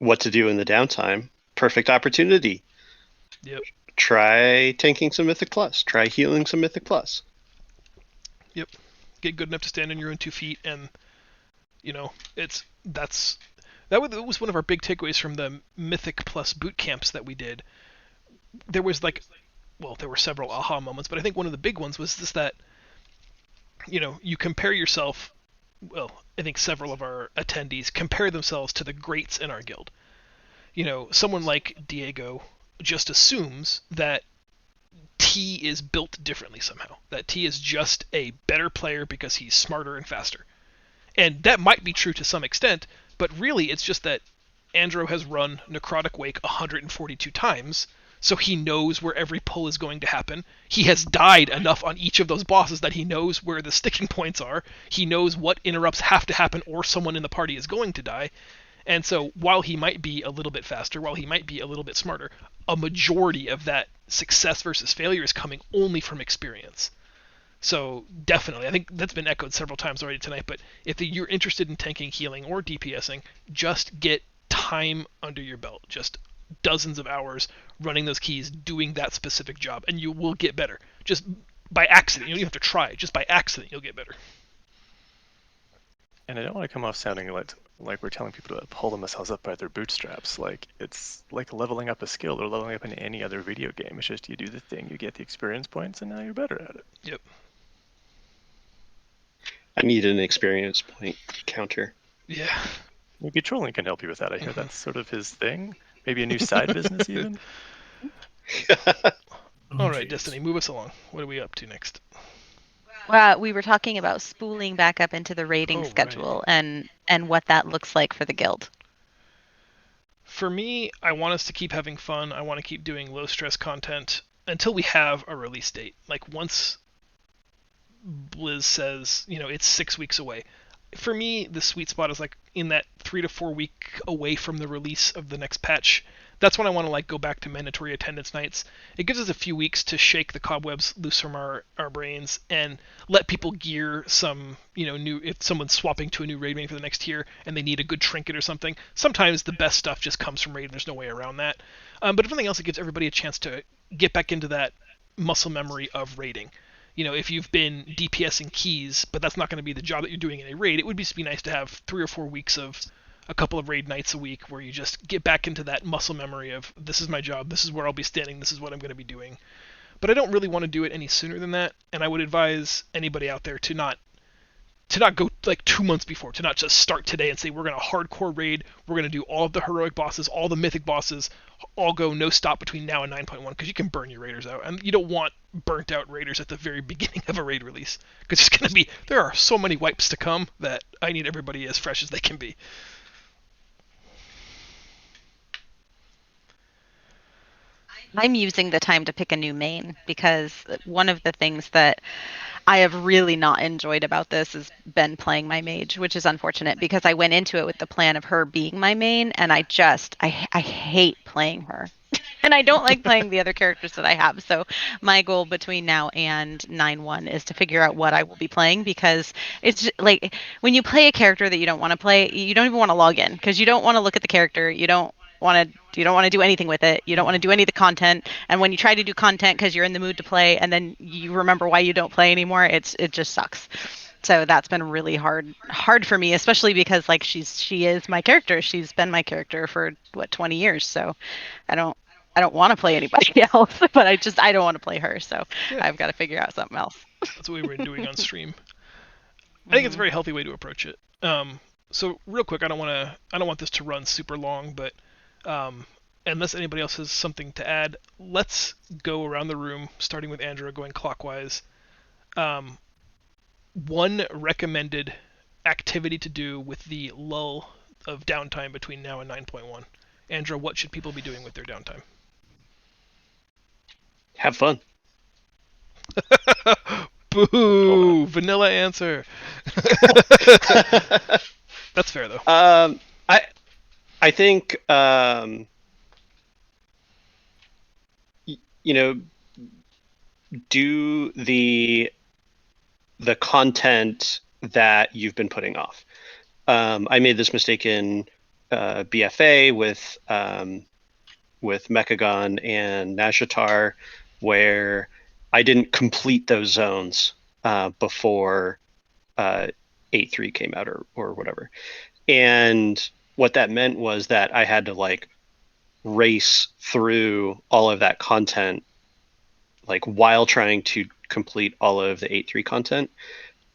what to do in the downtime, perfect opportunity. Yep. Try tanking some Mythic Plus. Try healing some Mythic Plus. Yep. Get good enough to stand on your own 2 feet, and that was one of our big takeaways from the Mythic Plus boot camps that we did. There was there were several aha moments, but I think one of the big ones was just that you compare yourself. Well, I think several of our attendees compare themselves to the greats in our guild. Someone like Diego just assumes that T is built differently somehow. That T is just a better player because he's smarter and faster. And that might be true to some extent, but really it's just that Andro has run Necrotic Wake 142 times, so he knows where every pull is going to happen. He has died enough on each of those bosses that he knows where the sticking points are. He knows what interrupts have to happen or someone in the party is going to die. And so while he might be a little bit faster, while he might be a little bit smarter, a majority of that success versus failure is coming only from experience. So definitely, I think that's been echoed several times already tonight, but if you're interested in tanking, healing, or DPSing, just get time under your belt. Just dozens of hours running those keys, doing that specific job, and you will get better. Just by accident. You don't even have to try. Just by accident, you'll get better. And I don't want to come off sounding like we're telling people to pull themselves up by their bootstraps. Like it's like leveling up a skill or leveling up in any other video game. It's just you do the thing, you get the experience points, and now you're better at it. Yep. I need an experience point counter. Yeah. Maybe trolling can help you with that. I hear that's sort of his thing. Maybe a new side business even. All right, Destiny, move us along. What are we up to next? Well, we were talking about spooling back up into the raiding schedule and what that looks like for the guild. For me, I want us to keep having fun. I want to keep doing low stress content until we have a release date. Like once Blizz says, it's 6 weeks away. For me, the sweet spot is like in that 3 to 4 week away from the release of the next patch. That's when I want to go back to mandatory attendance nights. It gives us a few weeks to shake the cobwebs loose from our brains and let people gear some, new. If someone's swapping to a new raid main for the next tier and they need a good trinket or something, sometimes the best stuff just comes from raid. And there's no way around that. But if nothing else, it gives everybody a chance to get back into that muscle memory of raiding. If you've been DPSing keys, but that's not going to be the job that you're doing in a raid, it would just be nice to have 3 or 4 weeks of a couple of raid nights a week where you just get back into that muscle memory of this is my job, this is where I'll be standing, this is what I'm going to be doing. But I don't really want to do it any sooner than that, and I would advise anybody out there to not go 2 months before, to not just start today and say we're going to hardcore raid, we're going to do all of the heroic bosses, all the mythic bosses, all go no stop between now and 9.1, because you can burn your raiders out, and you don't want burnt out raiders at the very beginning of a raid release, because there are so many wipes to come that I need everybody as fresh as they can be. I'm using the time to pick a new main because one of the things that I have really not enjoyed about this is Ben playing my mage, which is unfortunate because I went into it with the plan of her being my main, and I hate playing her. And I don't like playing the other characters that I have. So my goal between now and 9.1 is to figure out what I will be playing, because it's like when you play a character that you don't want to play, you don't even want to log in because you don't want to look at the character. You don't want to do anything with it. You don't want to do any of the content. And when you try to do content because you're in the mood to play and then you remember why you don't play anymore, it just sucks. So that's been really hard for me, especially because like she is my character. She's been my character for 20 years. So I don't I don't want to play anybody else, but I don't want to play her. So Yeah. I've got to figure out something else. That's what we've been doing on stream. I think it's a very healthy way to approach it. So real quick, I don't want this to run super long, but unless anybody else has something to add, let's go around the room, starting with Andrea, going clockwise. One recommended activity to do with the lull of downtime between now and 9.1. Andrea, what should people be doing with their downtime? Have fun. Boo! Vanilla answer. That's fair though. I think do the content that you've been putting off. I made this mistake in BFA with Mechagon and Nashatar, where I didn't complete those zones before 8.3 came out or whatever. And what that meant was that I had to like race through all of that content like while trying to complete all of the 8.3 content.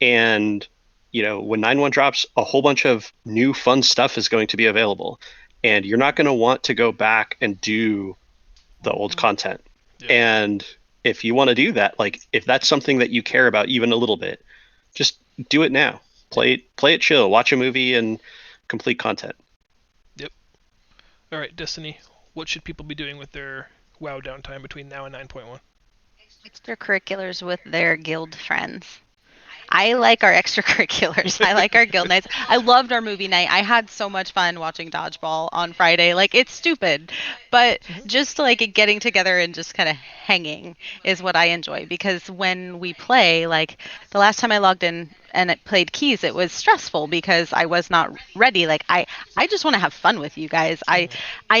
And when 9.1 drops, a whole bunch of new fun stuff is going to be available, and you're not going to want to go back and do the old content. Yeah. And if you want to do that, like if that's something that you care about even a little bit, just do it now. Play it chill, watch a movie and complete content. Yep. All right, Destiny, what should people be doing with their WoW downtime between now and 9.1? Extracurriculars with their guild friends. I like our extracurriculars. I like our guild nights. I loved our movie night. I had so much fun watching Dodgeball on Friday. Like, it's stupid, but just like getting together and just kind of hanging is what I enjoy, because when we play, like the last time I logged in and it played Keys, it was stressful because I was not ready. Like I just want to have fun with you guys. I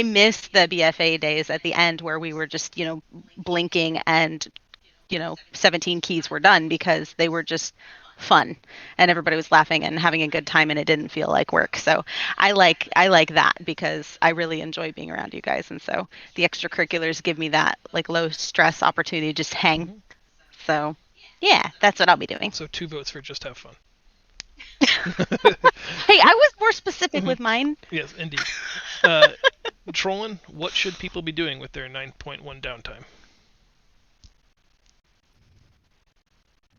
miss the BFA days at the end where we were just, blinking and 17 keys were done because they were just fun and everybody was laughing and having a good time and it didn't feel like work. So I like that because I really enjoy being around you guys, and so the extracurriculars give me that like low stress opportunity to just hang. So yeah, that's what I'll be doing. So 2 votes for just have fun. Hey, I was more specific with mine. Yes, indeed. Trollin, what should people be doing with their 9.1 downtime?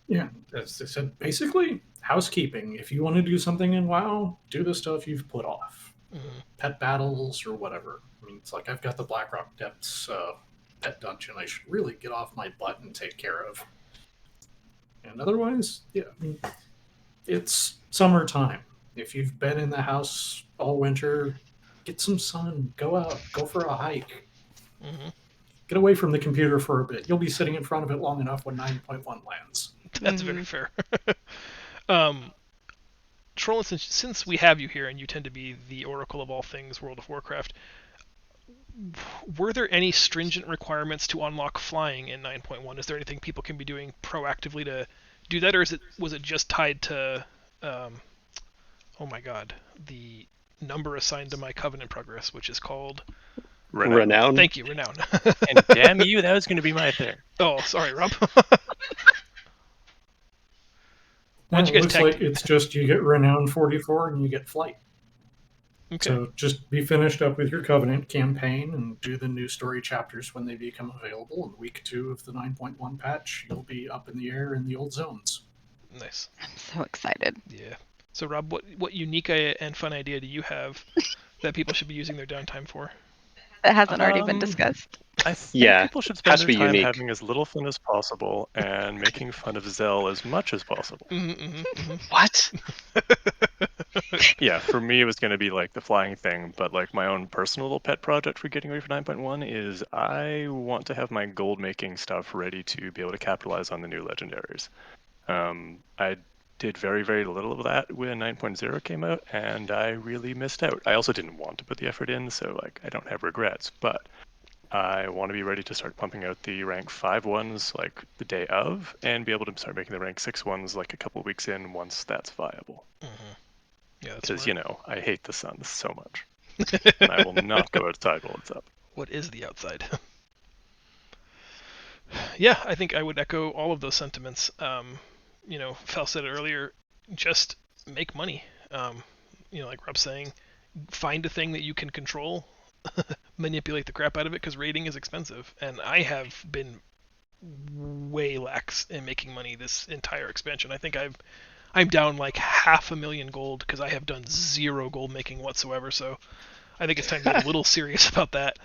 Yeah, as I said, basically housekeeping. If you want to do something in WoW, do the stuff you've put off. Pet battles or whatever. I mean, it's like I've got the Blackrock Depths pet dungeon I should really get off my butt and take care of. And otherwise, yeah, I mean, it's summertime. If you've been in the house all winter, get some sun, go out, go for a hike. Get away from the computer for a bit. You'll be sitting in front of it long enough when 9.1 lands. That's very fair. Trollin, since we have you here and you tend to be the oracle of all things World of Warcraft, were there any stringent requirements to unlock flying in 9.1? Is there anything people can be doing proactively to do that, or was it just tied to oh my god, the number assigned to my Covenant progress, which is called Renown. Thank you, Renown. And damn you, that was going to be my thing. Oh, sorry, Rob. It you guys looks tag like team? it's just you get Renown 44 and you get Flight. Okay. So just be finished up with your Covenant campaign and do the new story chapters when they become available. In week 2 of the 9.1 patch, you'll be up in the air in the old zones. Nice. I'm so excited. Yeah. So Rob, what unique and fun idea do you have that people should be using their downtime for? that hasn't already been discussed? I think Yeah, people should has spend to their be time unique. having as little fun as possible and making fun of Zell as much as possible. What? Yeah, for me it was going to be like the flying thing, but like my own personal little pet project for getting ready for 9.1 is I want to have my gold making stuff ready to be able to capitalize on the new legendaries. I did very, very little of that when 9.0 came out, and I really missed out. I also didn't want to put the effort in, so like I don't have regrets, but I want to be ready to start pumping out the rank 5 ones like the day of, and be able to start making the rank 6 ones like a couple weeks in once that's viable. Yeah, that's Because, smart. you know, I hate the sun so much. And I will not go outside while it's up. What is the outside? Yeah, I think I would echo all of those sentiments. Fel said it earlier, just make money. Like Rob's saying, find a thing that you can control, manipulate the crap out of it, because raiding is expensive. And I have been way lax in making money this entire expansion. I think I'm down like 500,000 gold because I have done 0 gold making whatsoever. So I think it's time to get a little serious about that.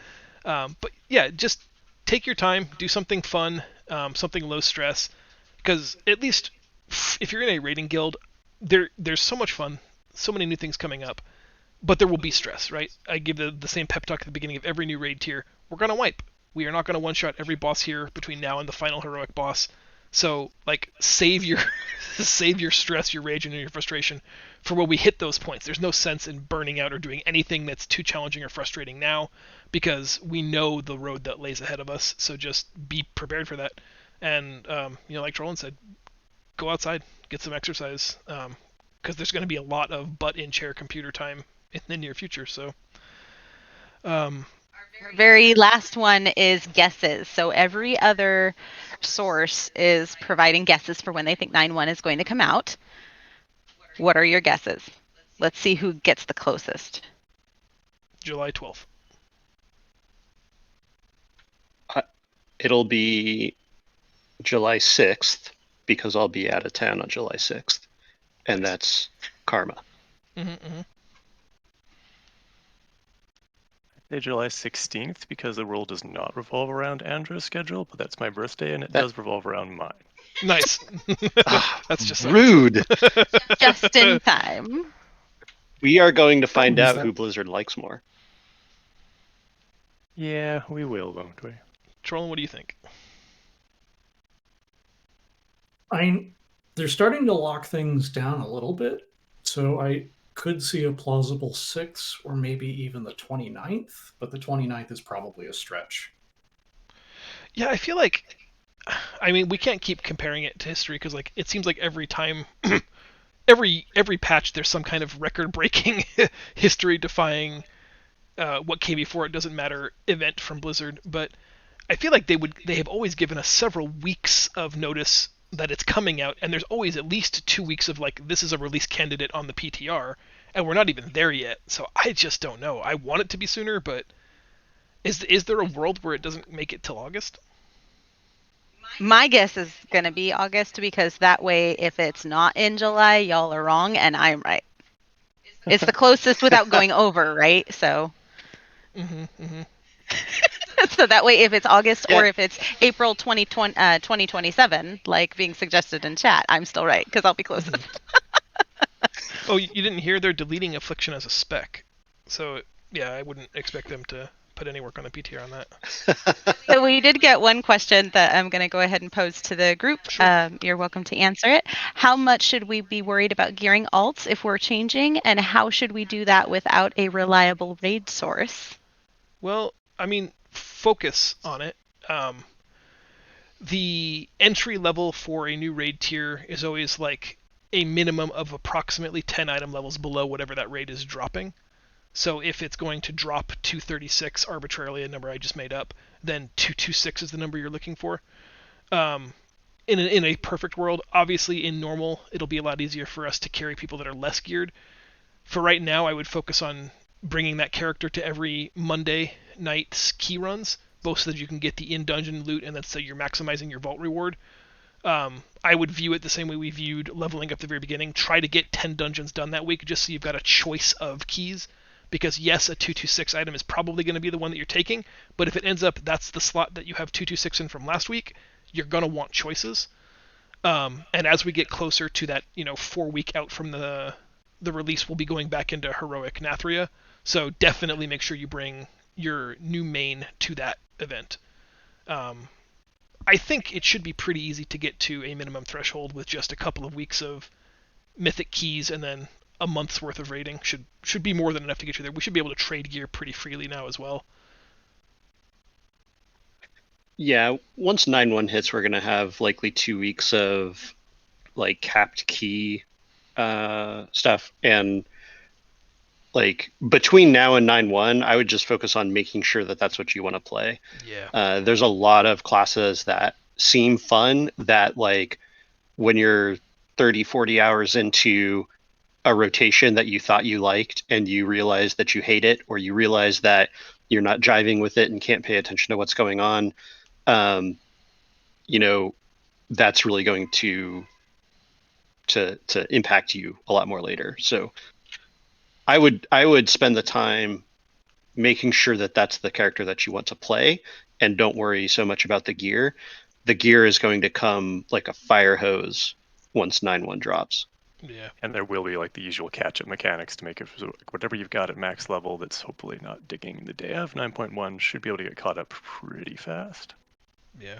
But yeah, just take your time, do something fun, something low stress, because at least if you're in a raiding guild, there's so much fun, so many new things coming up, but there will be stress, right? I give the same pep talk at the beginning of every new raid tier. We're gonna wipe. We are not gonna one-shot every boss here between now and the final heroic boss. So like save your save your stress, your rage, and your frustration for when we hit those points. There's no sense in burning out or doing anything that's too challenging or frustrating now, because we know the road that lays ahead of us. So just be prepared for that. And like Trollan said, go outside, get some exercise, because there's going to be a lot of butt in chair computer time in the near future. So Our very last one is guesses. So every other source is providing guesses for when they think 9.1 is going to come out. What are your guesses? Let's see who gets the closest. July 12th. It'll be July 6th because I'll be out of town on July 6th, and that's Karma. Say July 16th because the world does not revolve around Andrew's schedule, but that's my birthday and it does revolve around mine. Nice. That's just rude. Just in time. We are going to find is out that- who Blizzard likes more. Yeah, we will, won't we? Trollan, what do you think? They're starting to lock things down a little bit, so I could see a plausible 6 or maybe even the 29th, but the 29th is probably a stretch. Yeah, I feel like, we can't keep comparing it to history because like it seems like every time, every patch there's some kind of record-breaking, history-defying, what came before it doesn't matter event from Blizzard. But I feel like they have always given us several weeks of notice that it's coming out, and there's always at least 2 weeks of like this is a release candidate on the PTR, and we're not even there yet. So I just don't know. I want it to be sooner, but is there a world where it doesn't make it till August? My guess is going to be August, because that way, if it's not in July, y'all are wrong and I'm right. It's the closest without going over, right? So. So that way, if it's August or if it's April 2027, like being suggested in chat, I'm still right because I'll be closest. Oh, you didn't hear they're deleting Affliction as a spec. So, yeah, I wouldn't expect them to put any work on the PTR on that. So we did get one question that I'm going to go ahead and pose to the group. Sure. You're welcome to answer it. How much should we be worried about gearing alts if we're changing, and how should we do that without a reliable raid source? Well, focus on it. The entry level for a new raid tier is always like a minimum of approximately 10 item levels below whatever that raid is dropping. So if it's going to drop 236 arbitrarily, a number I just made up, then 226 is the number you're looking for. In a perfect world, obviously in normal, it'll be a lot easier for us to carry people that are less geared. For right now, I would focus on bringing that character to every Monday night's key runs, both so that you can get the in-dungeon loot and that's so you're maximizing your vault reward. I would view it the same way we viewed leveling up at the very beginning. Try to get 10 dungeons done that week just so you've got a choice of keys, because yes, a 226 item is probably going to be the one that you're taking, but if it ends up that's the slot that you have 226 in from last week, you're going to want choices. And as we get closer to that, 4 week out from the release, we'll be going back into Heroic Nathria. So definitely make sure you bring your new main to that event. I think it should be pretty easy to get to a minimum threshold with just a couple of weeks of mythic keys and then a month's worth of raiding. Should be more than enough to get you there. We should be able to trade gear pretty freely now as well. Yeah, once 9.1 hits, we're gonna have likely 2 weeks of like capped key stuff, and like between now and 9.1, I would just focus on making sure that that's what you want to play. Yeah. There's a lot of classes that seem fun that like when you're 30, 40 hours into a rotation that you thought you liked and you realize that you hate it, or you realize that you're not jiving with it and can't pay attention to what's going on, you know, that's really going to impact you a lot more later. So I would spend the time making sure that that's the character that you want to play, and don't worry so much about the gear. The gear is going to come like a fire hose once 9.1 drops. Yeah. And there will be like the usual catch-up mechanics to make it so like, whatever you've got at max level that's hopefully not digging the day of 9.1 should be able to get caught up pretty fast. Yeah.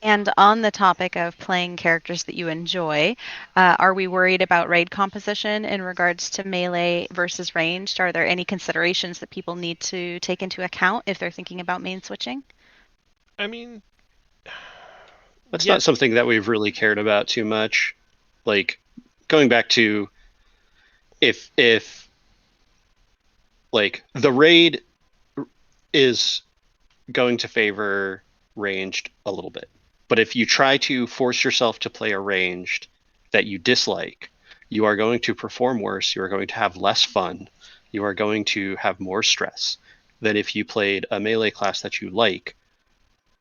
And on the topic of playing characters that you enjoy, are we worried about raid composition in regards to melee versus ranged? Are there any considerations that people need to take into account if they're thinking about main switching? I mean, That's yeah. not something that we've really cared about too much. Like going back to if like the raid is going to favor ranged a little bit. But if you try to force yourself to play a ranged that you dislike, you are going to perform worse. You are going to have less fun. You are going to have more stress than if you played a melee class that you like,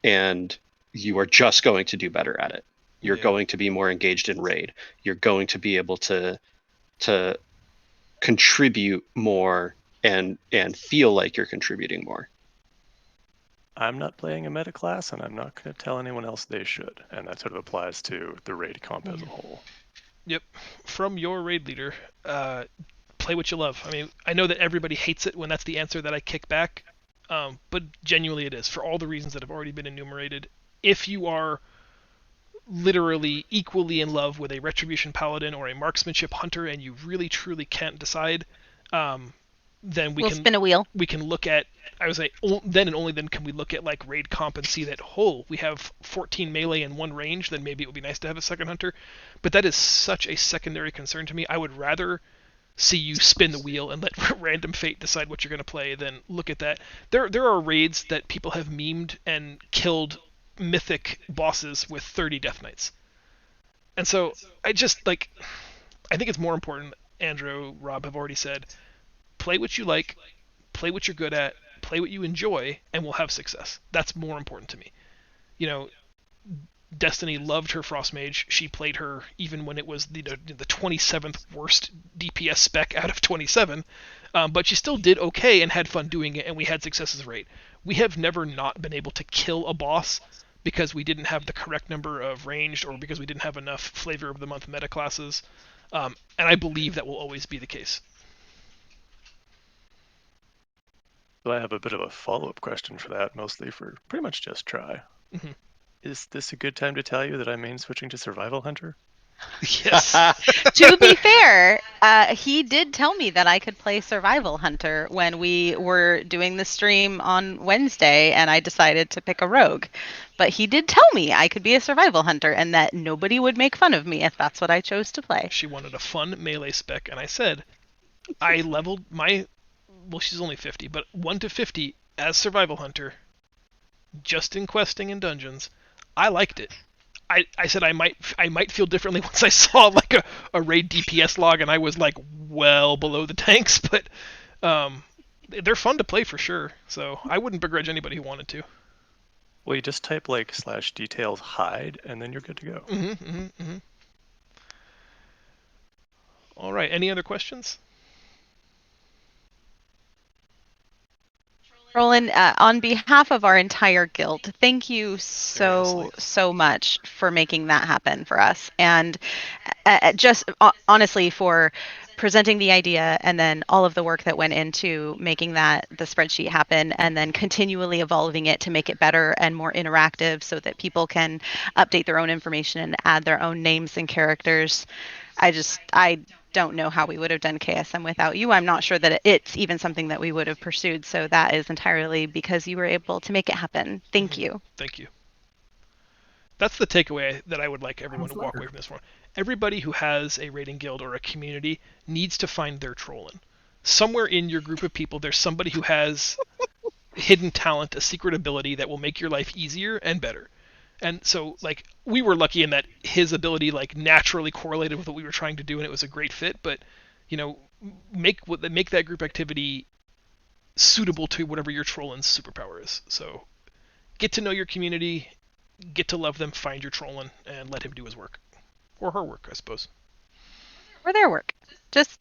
and you are just going to do better at it. You're Yeah. going to be more engaged in raid. You're going to be able to contribute more and feel like you're contributing more. I'm not playing a meta class, and I'm not going to tell anyone else they should. And that sort of applies to the raid comp as a whole. Yep. From your raid leader, play what you love. I mean, I know that everybody hates it when that's the answer that I kick back, but genuinely it is, for all the reasons that have already been enumerated. If you are literally equally in love with a Retribution Paladin or a Marksmanship Hunter and you really truly can't decide, then We'll spin a wheel. we can look at, I would say, then and only then can we look at like raid comp and see that, we have 14 melee and 1 range, then maybe it would be nice to have a second hunter. But that is such a secondary concern to me. I would rather see you spin the wheel and let random fate decide what you're going to play than look at that. There are raids that people have memed and killed mythic bosses with 30 death knights. And so I just like, I think it's more important, Andrew, Rob have already said, play what you like, play what you're good at, play what you enjoy, and we'll have success. That's more important to me. Destiny loved her Frost Mage. She played her even when it was the 27th worst DPS spec out of 27, but she still did okay and had fun doing it, and we had successes rate. We have never not been able to kill a boss because we didn't have the correct number of ranged or because we didn't have enough flavor of the month meta classes, and I believe that will always be the case. So I have a bit of a follow-up question for that, mostly for pretty much just try. Mm-hmm. Is this a good time to tell you that I'm main switching to Survival Hunter? Yes. To be fair, he did tell me that I could play Survival Hunter when we were doing the stream on Wednesday, and I decided to pick a rogue. But he did tell me I could be a Survival Hunter and that nobody would make fun of me if that's what I chose to play. She wanted a fun melee spec, and I said, I leveled my, well, she's only 50, but 1 to 50 as Survival Hunter, just in questing and dungeons. I liked it. I said I might feel differently once I saw like a raid DPS log and I was like well below the tanks, but they're fun to play for sure. So I wouldn't begrudge anybody who wanted to. Well, you just type like /details hide and then you're good to go. Mm-hmm. All right. Any other questions? Roland, on behalf of our entire guild, thank you Seriously. so much for making that happen for us, and just honestly for presenting the idea and then all of the work that went into making the spreadsheet happen, and then continually evolving it to make it better and more interactive so that people can update their own information and add their own names and characters. I don't know how we would have done KSM without you. I'm not sure that it's even something that we would have pursued. So that is entirely because you were able to make it happen. Thank you. Thank you. That's the takeaway that I would like everyone to walk flattered. away from this one. Everybody who has a raiding guild or a community needs to find their trollin'. Somewhere in your group of people, there's somebody who has hidden talent, a secret ability that will make your life easier and better. And so, like, we were lucky in that his ability, like, naturally correlated with what we were trying to do, and it was a great fit. But, you know, make that group activity suitable to whatever your trollin's superpower is. So, get to know your community, get to love them, find your trollin, and let him do his work. Or her work, I suppose. Or their work. Just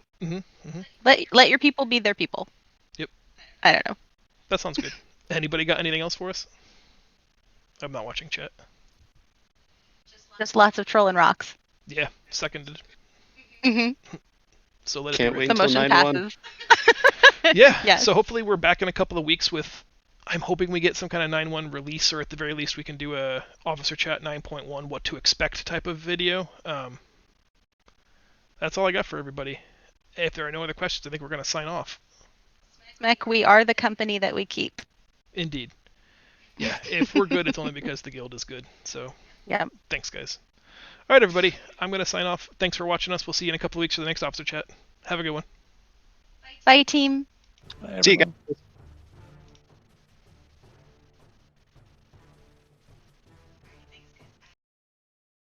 let your people be their people. Yep. I don't know. That sounds good. Anybody got anything else for us? I'm not watching chat. Just lots of troll and rocks. Yeah, seconded. hmm So let it Can't be wait The until motion 9-1. passes. Yeah. Yes. So hopefully we're back in a couple of weeks with. I'm hoping we get some kind of 9.1 release, or at the very least we can do a Officer Chat 9.1 what to expect type of video. That's all I got for everybody. If there are no other questions, I think we're going to sign off. Smek, we are the company that we keep. Indeed. Yeah, if we're good, it's only because the guild is good. So, Yep. thanks, guys. All right, everybody. I'm going to sign off. Thanks for watching us. We'll see you in a couple of weeks for the next Officer Chat. Have a good one. Bye, team. Bye, See you everyone. guys.